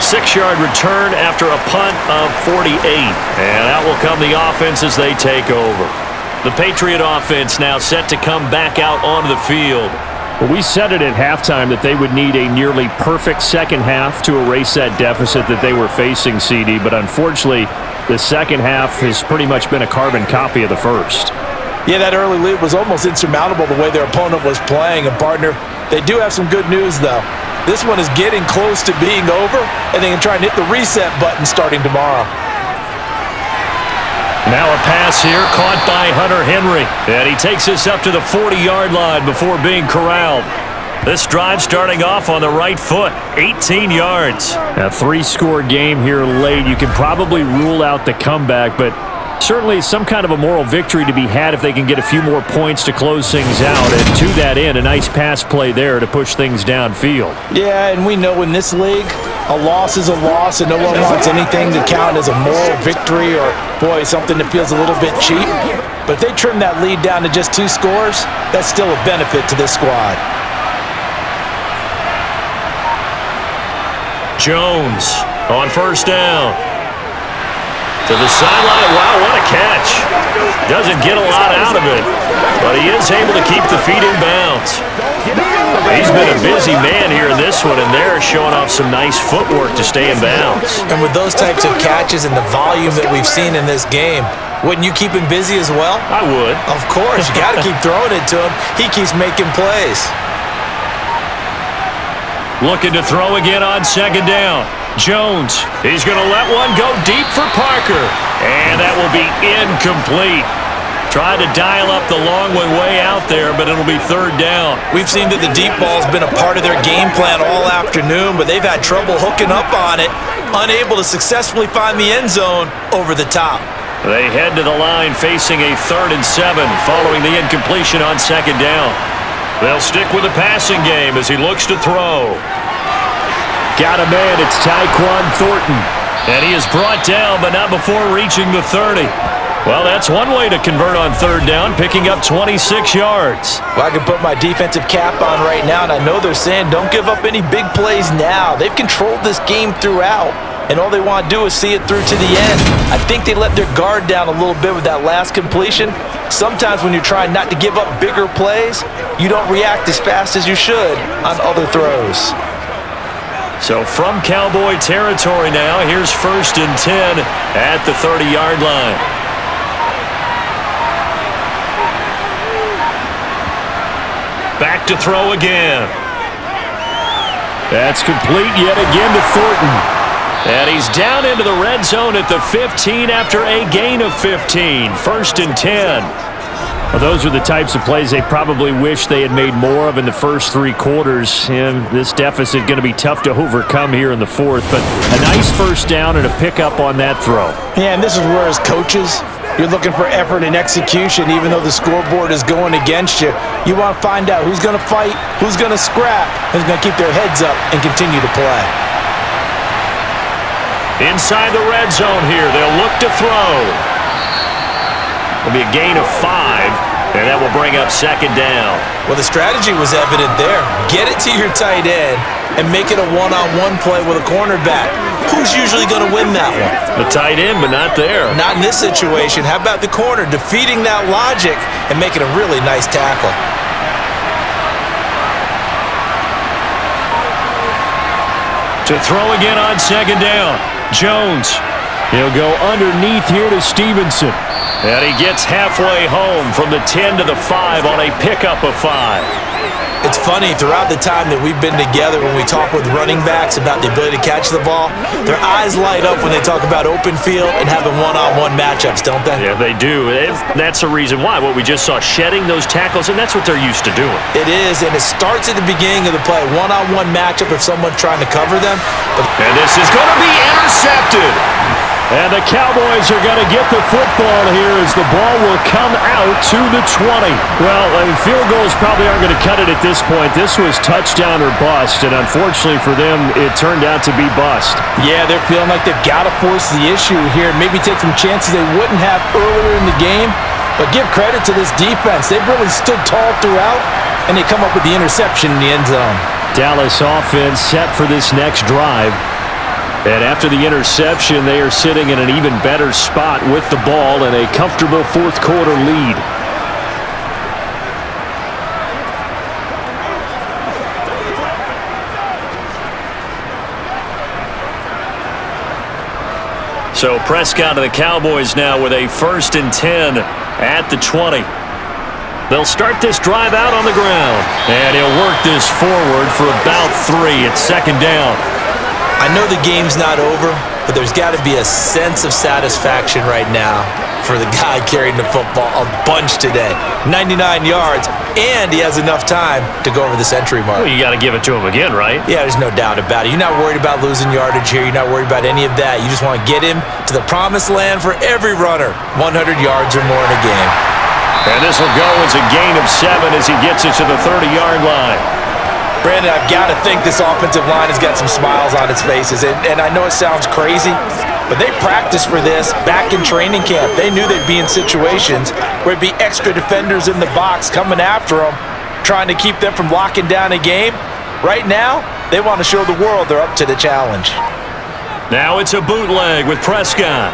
Six-yard return after a punt of 48. And out will come the offense as they take over. The Patriot offense now set to come back out onto the field. Well, we said it at halftime that they would need a nearly perfect second half to erase that deficit that they were facing, CD. But unfortunately, the second half has pretty much been a carbon copy of the first. Yeah, that early lead was almost insurmountable the way their opponent was playing. And, partner, they do have some good news, though. This one is getting close to being over, and they can try and hit the reset button starting tomorrow. Now a pass here caught by Hunter Henry. And he takes us up to the 40-yard line before being corralled. This drive starting off on the right foot, 18 yards. A 3-score game here late. You can probably rule out the comeback, but certainly some kind of a moral victory to be had if they can get a few more points to close things out. And to that end, a nice pass play there to push things downfield. Yeah, and we know in this league, a loss is a loss, and no one wants anything to count as a moral victory or, boy, something that feels a little bit cheap. But if they trim that lead down to just 2 scores, that's still a benefit to this squad. Jones on first down. To the sideline. Wow, what a catch. Doesn't get a lot out of it, but he is able to keep the feet in bounds. He's been a busy man here in this one, and they're showing off some nice footwork to stay in bounds. And with those types of catches and the volume that we've seen in this game, wouldn't you keep him busy as well? I would. Of course. You got to keep throwing it to him. He keeps making plays. Looking to throw again on second down. Jones, he's going to let one go deep for Parker. And that will be incomplete. Tried to dial up the long one way out there, but it'll be third down. We've seen that the deep ball's been a part of their game plan all afternoon, but they've had trouble hooking up on it, unable to successfully find the end zone over the top. They head to the line facing a 3rd and 7 following the incompletion on second down. They'll stick with the passing game as he looks to throw. Got a man, it's Tyquan Thornton. And he is brought down, but not before reaching the 30. Well, that's one way to convert on third down, picking up 26 yards. Well, I can put my defensive cap on right now, and I know they're saying don't give up any big plays now. They've controlled this game throughout. and all they want to do is see it through to the end. I think they let their guard down a little bit with that last completion. Sometimes when you're trying not to give up bigger plays, you don't react as fast as you should on other throws. So from Cowboy territory now, here's 1st and 10 at the 30-yard line. Back to throw again. That's complete yet again to Thornton. And he's down into the red zone at the 15 after a gain of 15. 1st and 10. Well, those are the types of plays they probably wish they had made more of in the first 3 quarters. And this deficit going to be tough to overcome here in the 4th. But a nice first down and a pickup on that throw. Yeah, and this is where as coaches, you're looking for effort and execution. Even though the scoreboard is going against you, you want to find out who's going to fight, who's going to scrap, who's going to keep their heads up and continue to play. Inside the red zone here, they'll look to throw. It'll be a gain of 5, and that will bring up 2nd down. Well, the strategy was evident there. Get it to your tight end and make it a one-on-one play with a cornerback. Who's usually going to win that one? The tight end, but not there. Not in this situation. How about the corner defeating that logic and making a really nice tackle? To throw again on 2nd down. Jones. He'll go underneath here to Stevenson. And he gets halfway home from the 10 to the 5 on a pickup of 5. It's funny, throughout the time that we've been together, when we talk with running backs about the ability to catch the ball, their eyes light up when they talk about open field and having one-on-one matchups, don't they? Yeah, they do. That's the reason why. What we just saw, shedding those tackles, and that's what they're used to doing. It is, and it starts at the beginning of the play. One-on-one matchup if someone's trying to cover them. And this is going to be intercepted. And the Cowboys are going to get the football here as the ball will come out to the 20. Well, field goals probably aren't going to cut it at this point. This was touchdown or bust, and unfortunately for them, it turned out to be bust. Yeah, they're feeling like they've got to force the issue here, maybe take some chances they wouldn't have earlier in the game. But give credit to this defense. They've really stood tall throughout, and they come up with the interception in the end zone. Dallas offense set for this next drive. And after the interception, they are sitting in an even better spot with the ball and a comfortable 4th quarter lead. So Prescott of the Cowboys now with a 1st and 10 at the 20. They'll start this drive out on the ground. And he'll work this forward for about 3 at 2nd down. I know the game's not over, but there's got to be a sense of satisfaction right now for the guy carrying the football a bunch today. 99 yards, and he has enough time to go over the century mark. Well, you got to give it to him again, right? Yeah, there's no doubt about it. You're not worried about losing yardage here. You're not worried about any of that. You just want to get him to the promised land for every runner. 100 yards or more in a game. And this will go as a gain of 7 as he gets it to the 30-yard line. Brandon, I've got to think this offensive line has got some smiles on its faces. And I know it sounds crazy, but they practiced for this back in training camp. They knew they'd be in situations where it'd be extra defenders in the box coming after them, trying to keep them from locking down a game. Right now, they want to show the world they're up to the challenge. Now it's a bootleg with Prescott.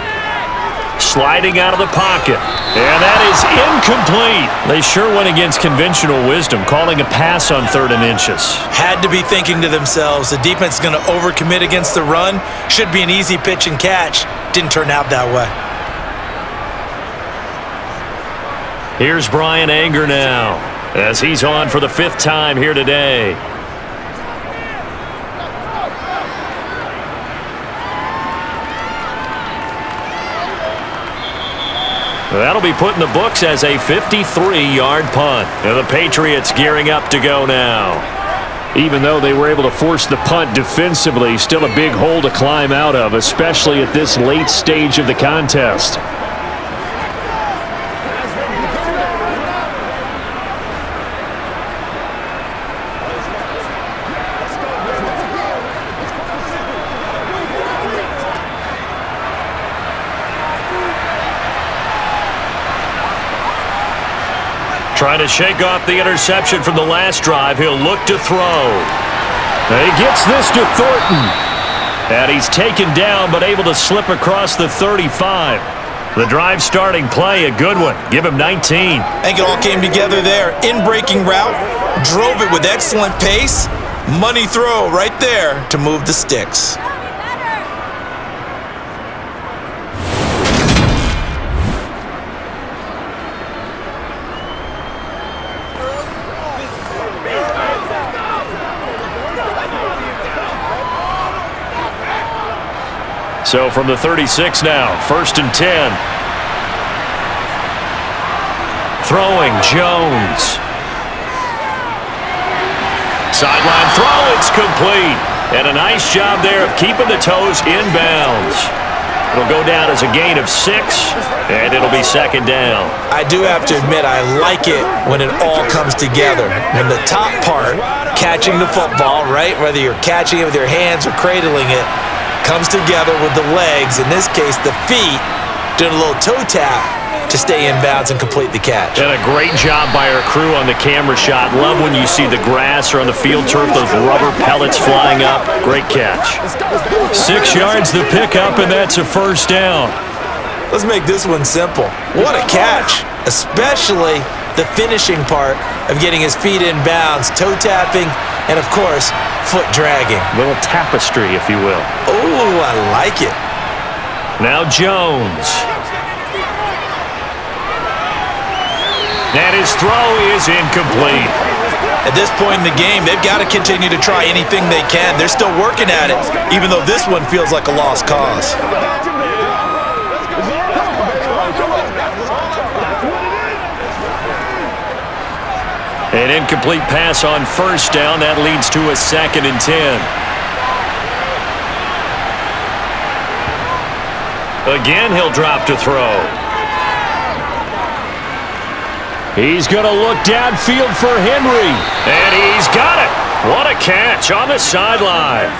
Sliding out of the pocket. And that is incomplete. They sure went against conventional wisdom, calling a pass on 3rd and inches. Had to be thinking to themselves, the defense is going to overcommit against the run. Should be an easy pitch and catch. Didn't turn out that way. Here's Brian Anger now, as he's on for the 5th time here today. That'll be put in the books as a 53-yard punt. And the Patriots gearing up to go now. Even though they were able to force the punt defensively, still a big hole to climb out of, especially at this late stage of the contest. Trying to shake off the interception from the last drive. He'll look to throw. And he gets this to Thornton. And he's taken down but able to slip across the 35. The drive starting play, a good one. Give him 19. I think it all came together there. In-breaking route, drove it with excellent pace. Money throw right there to move the sticks. So from the 36 now, 1st and 10. Throwing, Jones. Sideline throw, it's complete. And a nice job there of keeping the toes inbounds. It'll go down as a gain of 6, and it'll be 2nd down. I do have to admit, I like it when it all comes together. When the top part, catching the football, right, whether you're catching it with your hands or cradling it, comes together with the legs, in this case the feet, doing a little toe tap to stay in bounds and complete the catch. And a great job by our crew on the camera shot. Love when you see the grass or on the field turf, those rubber pellets flying up. Great catch. 6 yards the pickup, and that's a 1st down. Let's make this one simple. What a catch, especially the finishing part of getting his feet in bounds, toe tapping, and of course, foot dragging. Little tapestry, if you will. Oh, I like it. Now Jones. And his throw is incomplete. At this point in the game, they've got to continue to try anything they can. They're still working at it, even though this one feels like a lost cause. An incomplete pass on 1st down. That leads to a 2nd and 10. Again, he'll drop to throw. He's going to look downfield for Henry. And he's got it. What a catch on the sideline.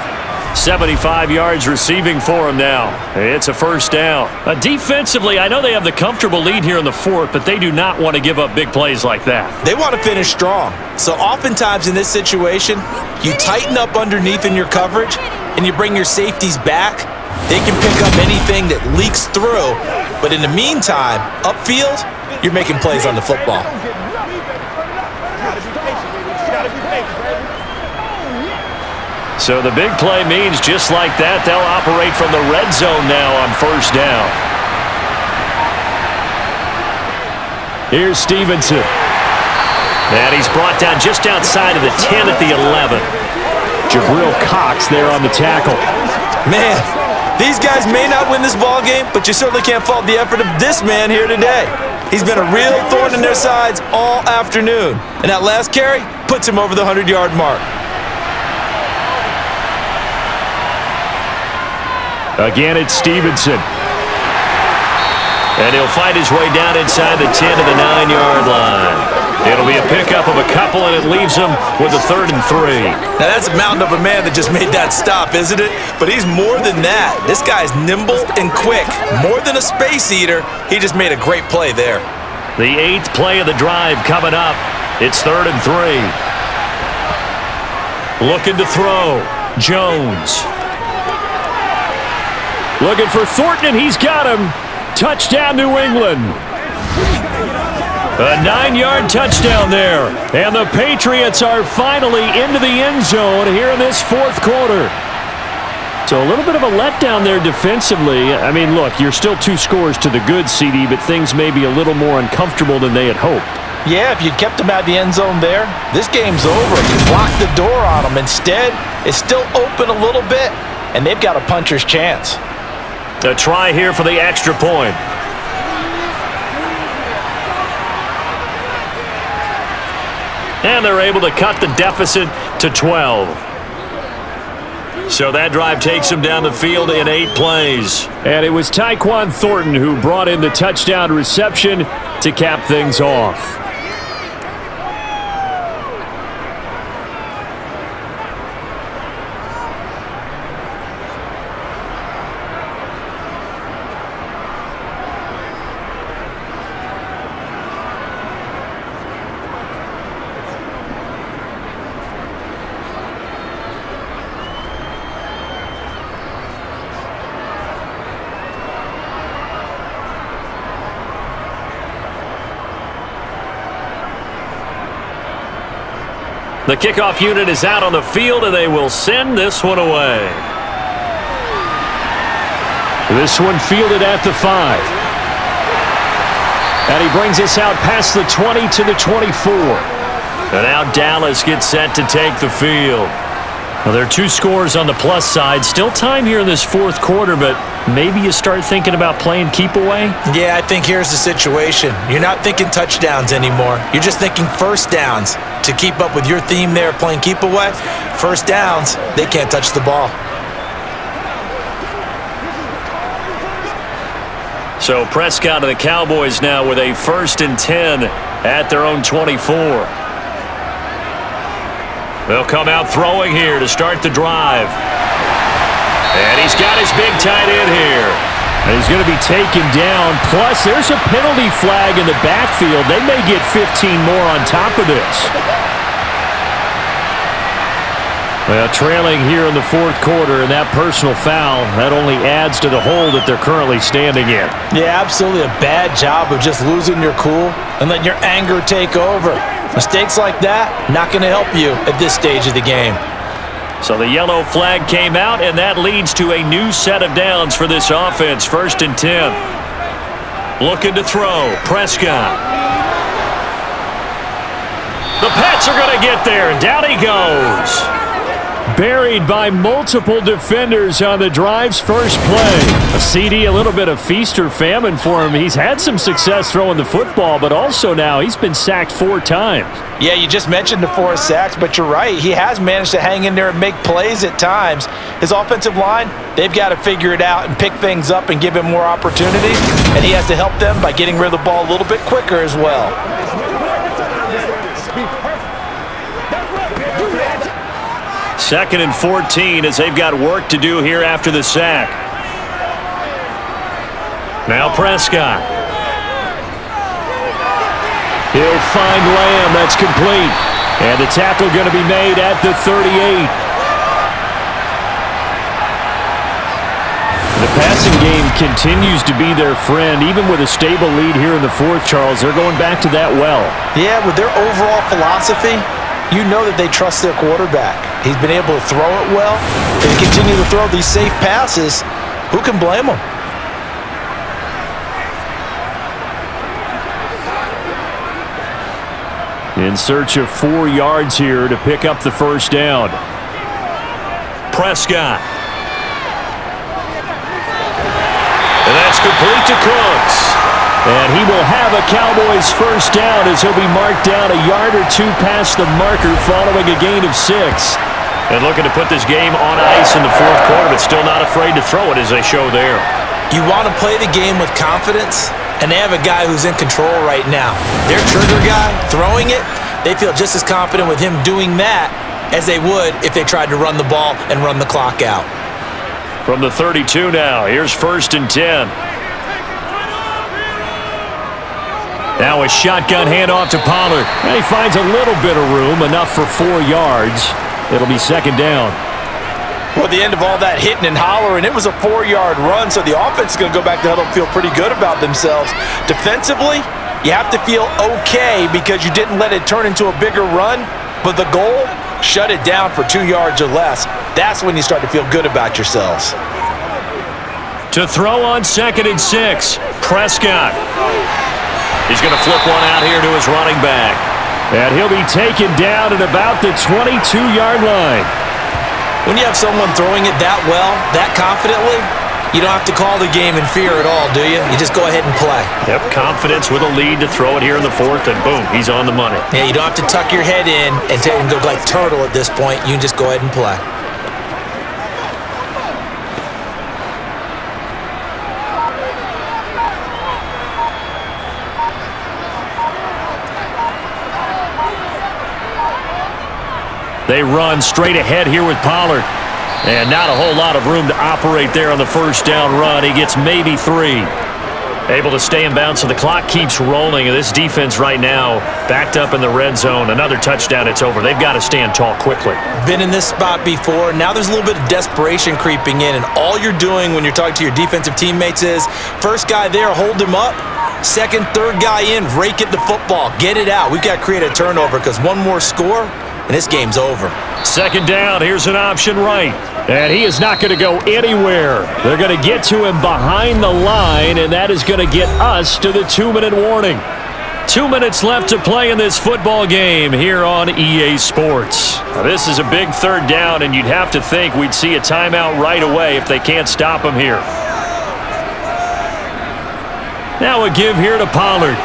75 yards receiving for him now. It's a 1st down. Defensively, I know they have the comfortable lead here in the 4th, but they do not want to give up big plays like that. They want to finish strong. So oftentimes in this situation, you tighten up underneath in your coverage and you bring your safeties back. They can pick up anything that leaks through. But in the meantime, upfield, you're making plays on the football. So the big play means just like that, they'll operate from the red zone now on 1st down. Here's Stevenson. And he's brought down just outside of the 10 at the 11. Jabril Cox there on the tackle. Man, these guys may not win this ball game, but you certainly can't fault the effort of this man here today. He's been a real thorn in their sides all afternoon. And that last carry puts him over the 100-yard mark. Again, it's Stevenson. And he'll fight his way down inside the 10 to the 9-yard line. It'll be a pickup of a couple, and it leaves him with a 3rd and 3. Now, that's a mountain of a man that just made that stop, isn't it? But he's more than that. This guy's nimble and quick. More than a space eater, he just made a great play there. The 8th play of the drive coming up. It's 3rd and 3. Looking to throw. Jones. Looking for Thornton, and he's got him. Touchdown, New England. A 9-yard touchdown there. And the Patriots are finally into the end zone here in this 4th quarter. So a little bit of a letdown there defensively. I mean, look, you're still 2 scores to the good, CD, but things may be a little more uncomfortable than they had hoped. Yeah, if you'd kept them out of the end zone there, this game's over. You blocked the door on them. Instead, it's still open a little bit, and they've got a puncher's chance. A try here for the extra point. And they're able to cut the deficit to 12. So that drive takes them down the field in 8 plays. And it was Tyquan Thornton who brought in the touchdown reception to cap things off. The kickoff unit is out on the field, and they will send this one away. This one fielded at the 5. And he brings us out past the 20 to the 24. And now Dallas gets set to take the field. Well, there are 2 scores on the plus side. Still time here in this fourth quarter, but maybe you start thinking about playing keep away? Yeah, I think here's the situation. You're not thinking touchdowns anymore. You're just thinking first downs. To keep up with your theme there, playing keep away, first downs, they can't touch the ball. So Prescott of the Cowboys now with a 1st and 10 at their own 24. They'll come out throwing here to start the drive. And he's got his big tight end here. And he's going to be taken down. Plus, there's a penalty flag in the backfield. They may get 15 more on top of this. Well, trailing here in the fourth quarter, and that personal foul, that only adds to the hole that they're currently standing in. Yeah, absolutely a bad job of just losing your cool and letting your anger take over. Mistakes like that, not going to help you at this stage of the game. So the yellow flag came out, and that leads to a new set of downs for this offense. 1st and 10. Looking to throw. Prescott. The Pats are going to get there, and down he goes. Buried by multiple defenders on the drive's first play. A CD, a little bit of feast or famine for him. He's had some success throwing the football, but also now he's been sacked 4 times. Yeah, you just mentioned the 4 sacks, but you're right. He has managed to hang in there and make plays at times. His offensive line, they've got to figure it out and pick things up and give him more opportunities, and he has to help them by getting rid of the ball a little bit quicker as well. 2nd and 14 as they've got work to do here after the sack. Now Prescott. He'll find Lamb. That's complete. And the tackle going to be made at the 38. The passing game continues to be their friend. Even with a stable lead here in the fourth, Charles, they're going back to that well. Yeah, with their overall philosophy, you know that they trust their quarterback. He's been able to throw it well. They continue to throw these safe passes. Who can blame them? In search of 4 yards here to pick up the first down. Prescott. And that's complete to Cooks. And he will have a Cowboys first down as he'll be marked down a yard or 2 past the marker following a gain of 6. And looking to put this game on ice in the fourth quarter, but still not afraid to throw it as they show there. You want to play the game with confidence, and they have a guy who's in control right now. Their trigger guy, throwing it, they feel just as confident with him doing that as they would if they tried to run the ball and run the clock out. From the 32 now, here's 1st and 10. Now a shotgun handoff to Pollard. And he finds a little bit of room, enough for 4 yards. It'll be 2nd down. Well, at the end of all that hitting and hollering, it was a 4-yard run, so the offense is going to go back to huddle and feel pretty good about themselves. Defensively, you have to feel okay because you didn't let it turn into a bigger run, but the goal, shut it down for 2 yards or less. That's when you start to feel good about yourselves. To throw on 2nd and 6, Prescott. He's going to flip one out here to his running back. And he'll be taken down at about the 22-yard line. When you have someone throwing it that well, that confidently, you don't have to call the game in fear at all, do you? You just go ahead and play. Yep, confidence with a lead to throw it here in the fourth, and boom, he's on the money. Yeah, you don't have to tuck your head in and go like turtle at this point. You can just go ahead and play. They run straight ahead here with Pollard. And not a whole lot of room to operate there on the first down run. He gets maybe 3. Able to stay in bounds, so the clock keeps rolling. And this defense right now backed up in the red zone. Another touchdown, it's over. They've got to stand tall quickly. Been in this spot before. Now there's a little bit of desperation creeping in. And all you're doing when you're talking to your defensive teammates is, first guy there, hold him up. Second, third guy in, rake at the football. Get it out. We've got to create a turnover because one more score, and this game's over. Second down, here's an option right. And he is not going to go anywhere. They're going to get to him behind the line, and that is going to get us to the 2-minute warning. 2 minutes left to play in this football game here on EA Sports. Now, this is a big third down, and you'd have to think we'd see a timeout right away if they can't stop him here. Now a give here to Pollard.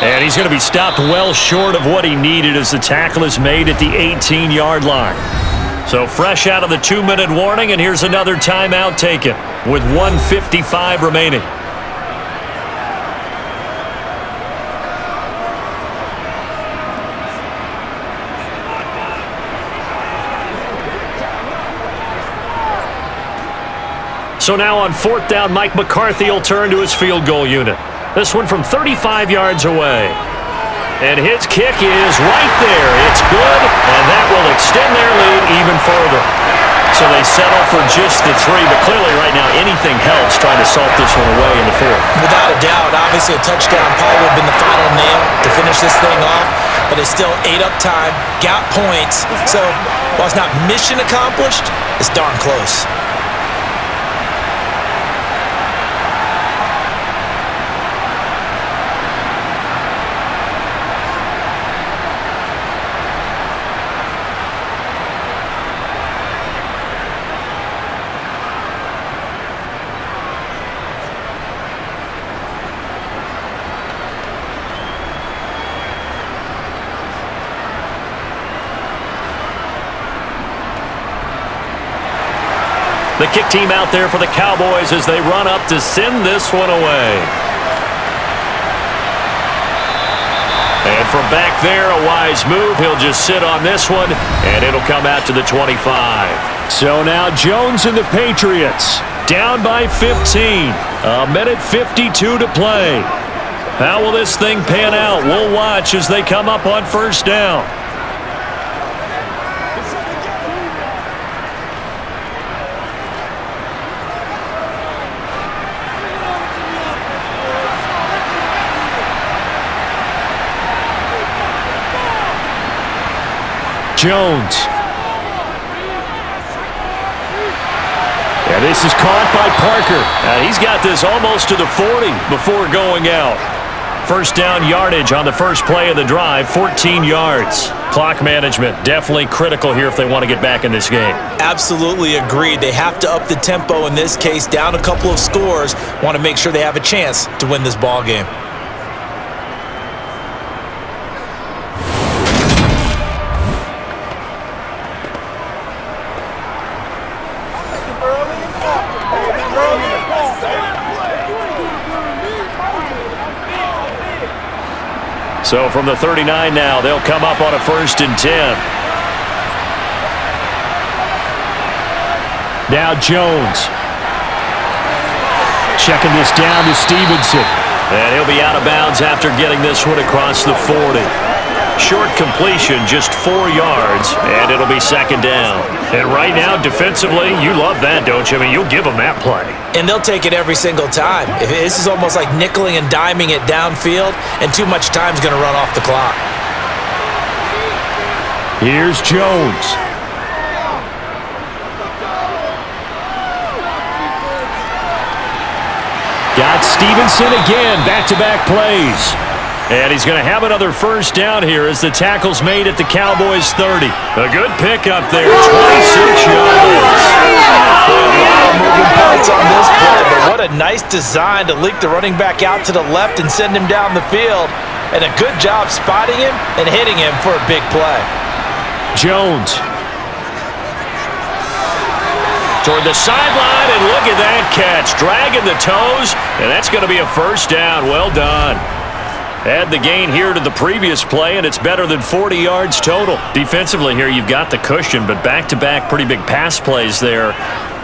And he's going to be stopped well short of what he needed as the tackle is made at the 18-yard line. So fresh out of the 2-minute warning, and here's another timeout taken with 1:55 remaining. So now on 4th down, Mike McCarthy will turn to his field goal unit. This one from 35 yards away. And his kick is right there. It's good, and that will extend their lead even further. So they settle for just the 3, but clearly right now anything helps trying to salt this one away in the 4th. Without a doubt, obviously a touchdown probably would have been the final nail to finish this thing off, but it's still ate up time, got points. So while it's not mission accomplished, it's darn close. The kick team out there for the Cowboys as they run up to send this one away. And from back there, a wise move. He'll just sit on this one, and it'll come out to the 25. So now Jones and the Patriots down by 15. 1:52 to play. How will this thing pan out? We'll watch as they come up on 1st down. Jones. And this is caught by Parker. He's got this almost to the 40 before going out. 1st down yardage on the first play of the drive, 14 yards. Clock management definitely critical here if they want to get back in this game. Absolutely agreed. They have to up the tempo in this case, down a couple of scores. Want to make sure they have a chance to win this ball game. So from the 39 now, they'll come up on a 1st and 10. Now Jones. Checking this down to Stevenson. And he'll be out of bounds after getting this one across the 40. Short completion, just 4 yards, and it'll be 2nd down. And right now, defensively, you love that, don't you? I mean, you'll give them that play. And they'll take it every single time. This is almost like nickeling and diming it downfield, and too much time's going to run off the clock. Here's Jones. Got Stevenson again, back-to-back plays. And he's going to have another 1st down here as the tackle's made at the Cowboys 30. A good pickup there, 26 yards. Moving parts on this play, but what a nice design to leak the running back out to the left and send him down the field. And a good job spotting him and hitting him for a big play. Jones. Toward the sideline, and look at that catch. Dragging the toes, and that's going to be a 1st down. Well done. Add the gain here to the previous play, and it's better than 40 yards total. Defensively here, you've got the cushion, but back-to-back pretty big pass plays there.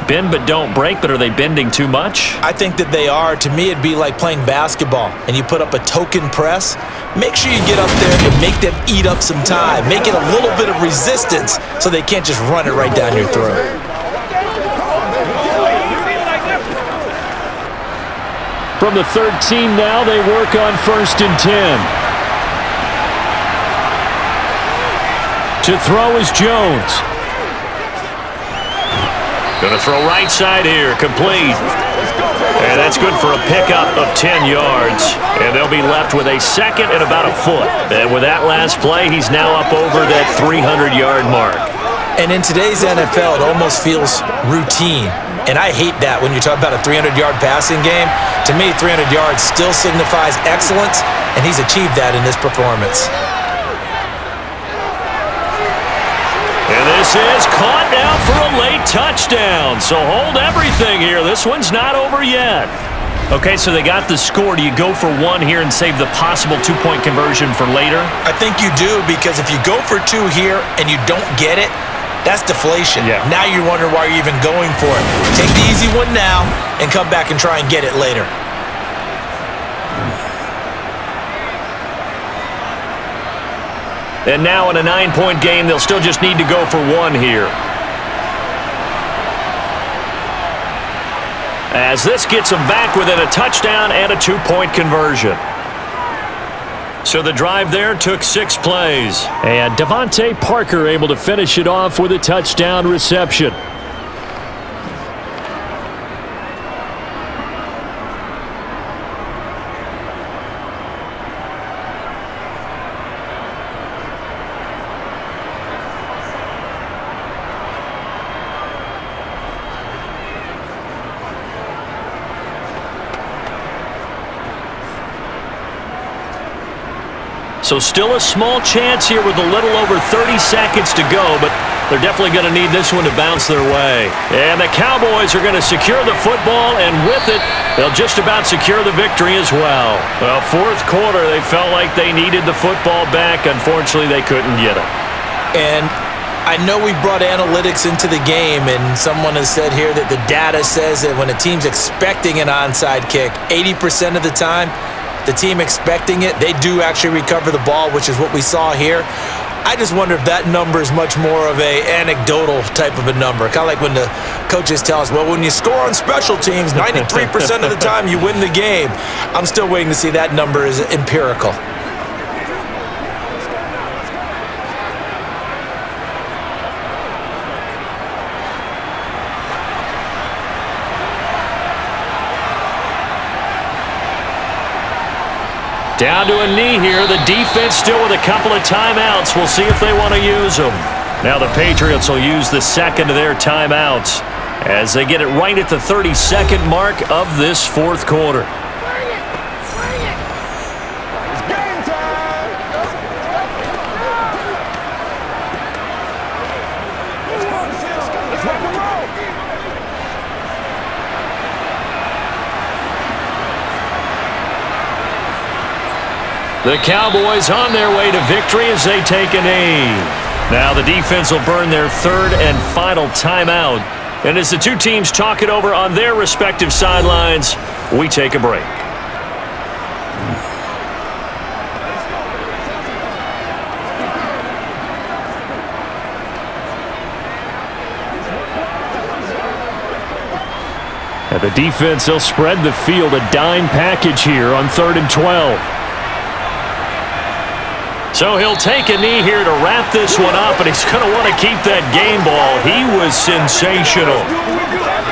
Bend but don't break, but are they bending too much? I think that they are. To me, it'd be like playing basketball, and you put up a token press. Make sure you get up there and make them eat up some time. Make it a little bit of resistance so they can't just run it right down your throat. From the 13 now, they work on 1st and 10. To throw is Jones. Going to throw right side here, complete. And that's good for a pickup of 10 yards. And they'll be left with a second and about a foot. And with that last play, he's now up over that 300-yard mark. And in today's NFL, it almost feels routine. And I hate that when you talk about a 300-yard passing game. To me, 300 yards still signifies excellence, and he's achieved that in this performance. And this is caught now for a late touchdown. So hold everything here. This one's not over yet. Okay, so they got the score. Do you go for one here and save the possible two-point conversion for later? I think you do, because if you go for two here and you don't get it, that's deflation. Yeah. Now you wonder why you're even going for it. Take the easy one now and come back and try and get it later. And now in a 9-point game, they'll still just need to go for one here. As this gets them back within a touchdown and a two-point conversion. So the drive there took 6 plays. And Devontae Parker able to finish it off with a touchdown reception. So still a small chance here with a little over 30 seconds to go, but they're definitely going to need this one to bounce their way. And the Cowboys are going to secure the football, and with it, they'll just about secure the victory as well. Well, fourth quarter, they felt like they needed the football back. Unfortunately, they couldn't get it. And I know we brought analytics into the game, and someone has said here that the data says that when a team's expecting an onside kick, 80% of the time, the team expecting it, they do actually recover the ball, which is what we saw here. I just wonder if that number is much more of a anecdotal type of a number. Kind of like when the coaches tell us, well, when you score on special teams, 93% of the time you win the game. I'm still waiting to see that number is empirical. Down to a knee here. The defense still with a couple of timeouts. We'll see if they want to use them. Now the Patriots will use the second of their timeouts as they get it right at the 32nd mark of this fourth quarter. The Cowboys on their way to victory as they take a knee. Now the defense will burn their third and final timeout. And as the two teams talk it over on their respective sidelines, we take a break. And the defense, they'll spread the field, a dime package here on 3rd and 12. So he'll take a knee here to wrap this one up, and he's going to want to keep that game ball. He was sensational.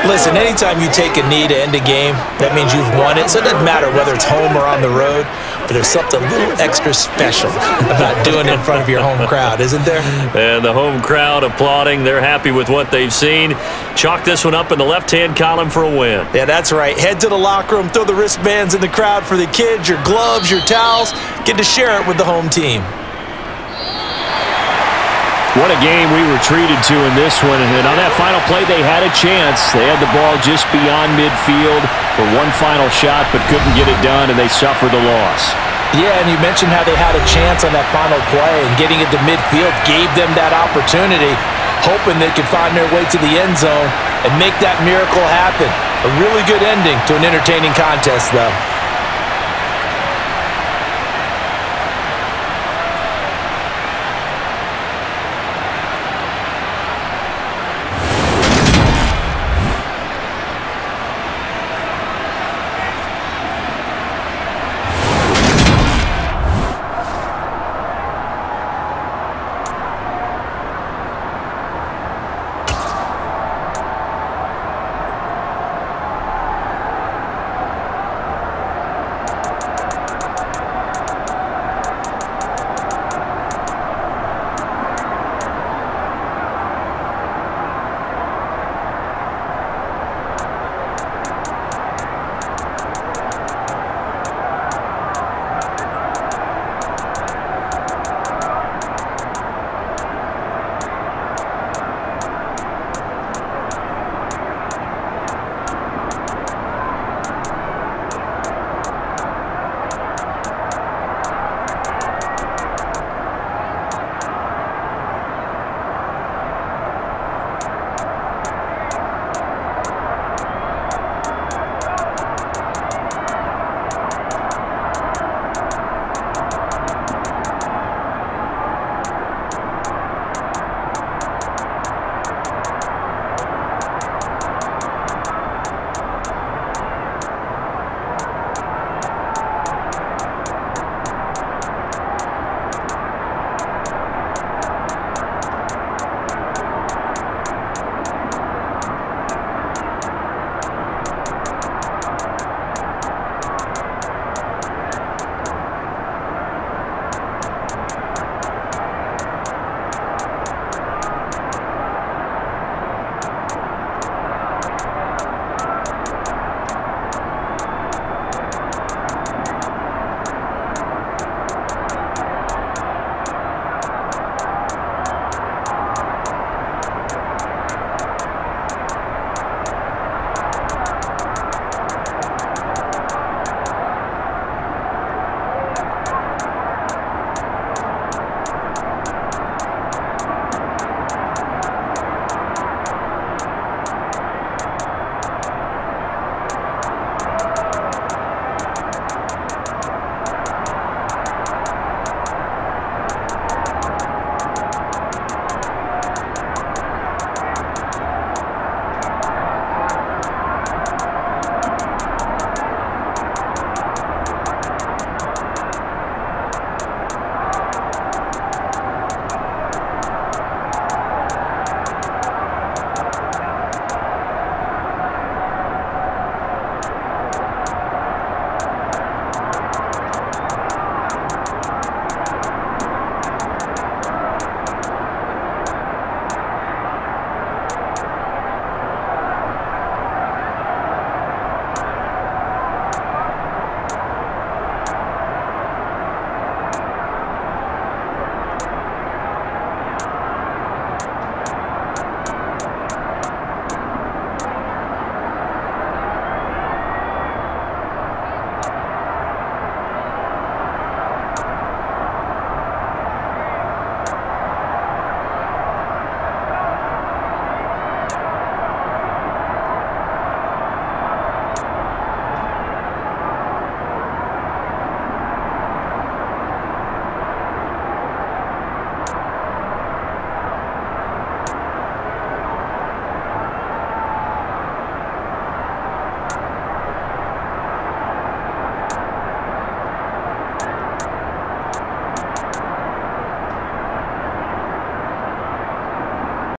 Listen, anytime you take a knee to end a game, that means you've won it. So it doesn't matter whether it's home or on the road, but there's something a little extra special about doing it in front of your home crowd, isn't there? And the home crowd applauding. They're happy with what they've seen. Chalk this one up in the left-hand column for a win. Yeah, that's right. Head to the locker room, throw the wristbands in the crowd for the kids, your gloves, your towels. Get to share it with the home team. What a game we were treated to in this one. And on that final play, they had a chance. They had the ball just beyond midfield for one final shot, but couldn't get it done, and they suffered a loss. Yeah, and you mentioned how they had a chance on that final play, and getting it to midfield gave them that opportunity, hoping they could find their way to the end zone and make that miracle happen. A really good ending to an entertaining contest, though.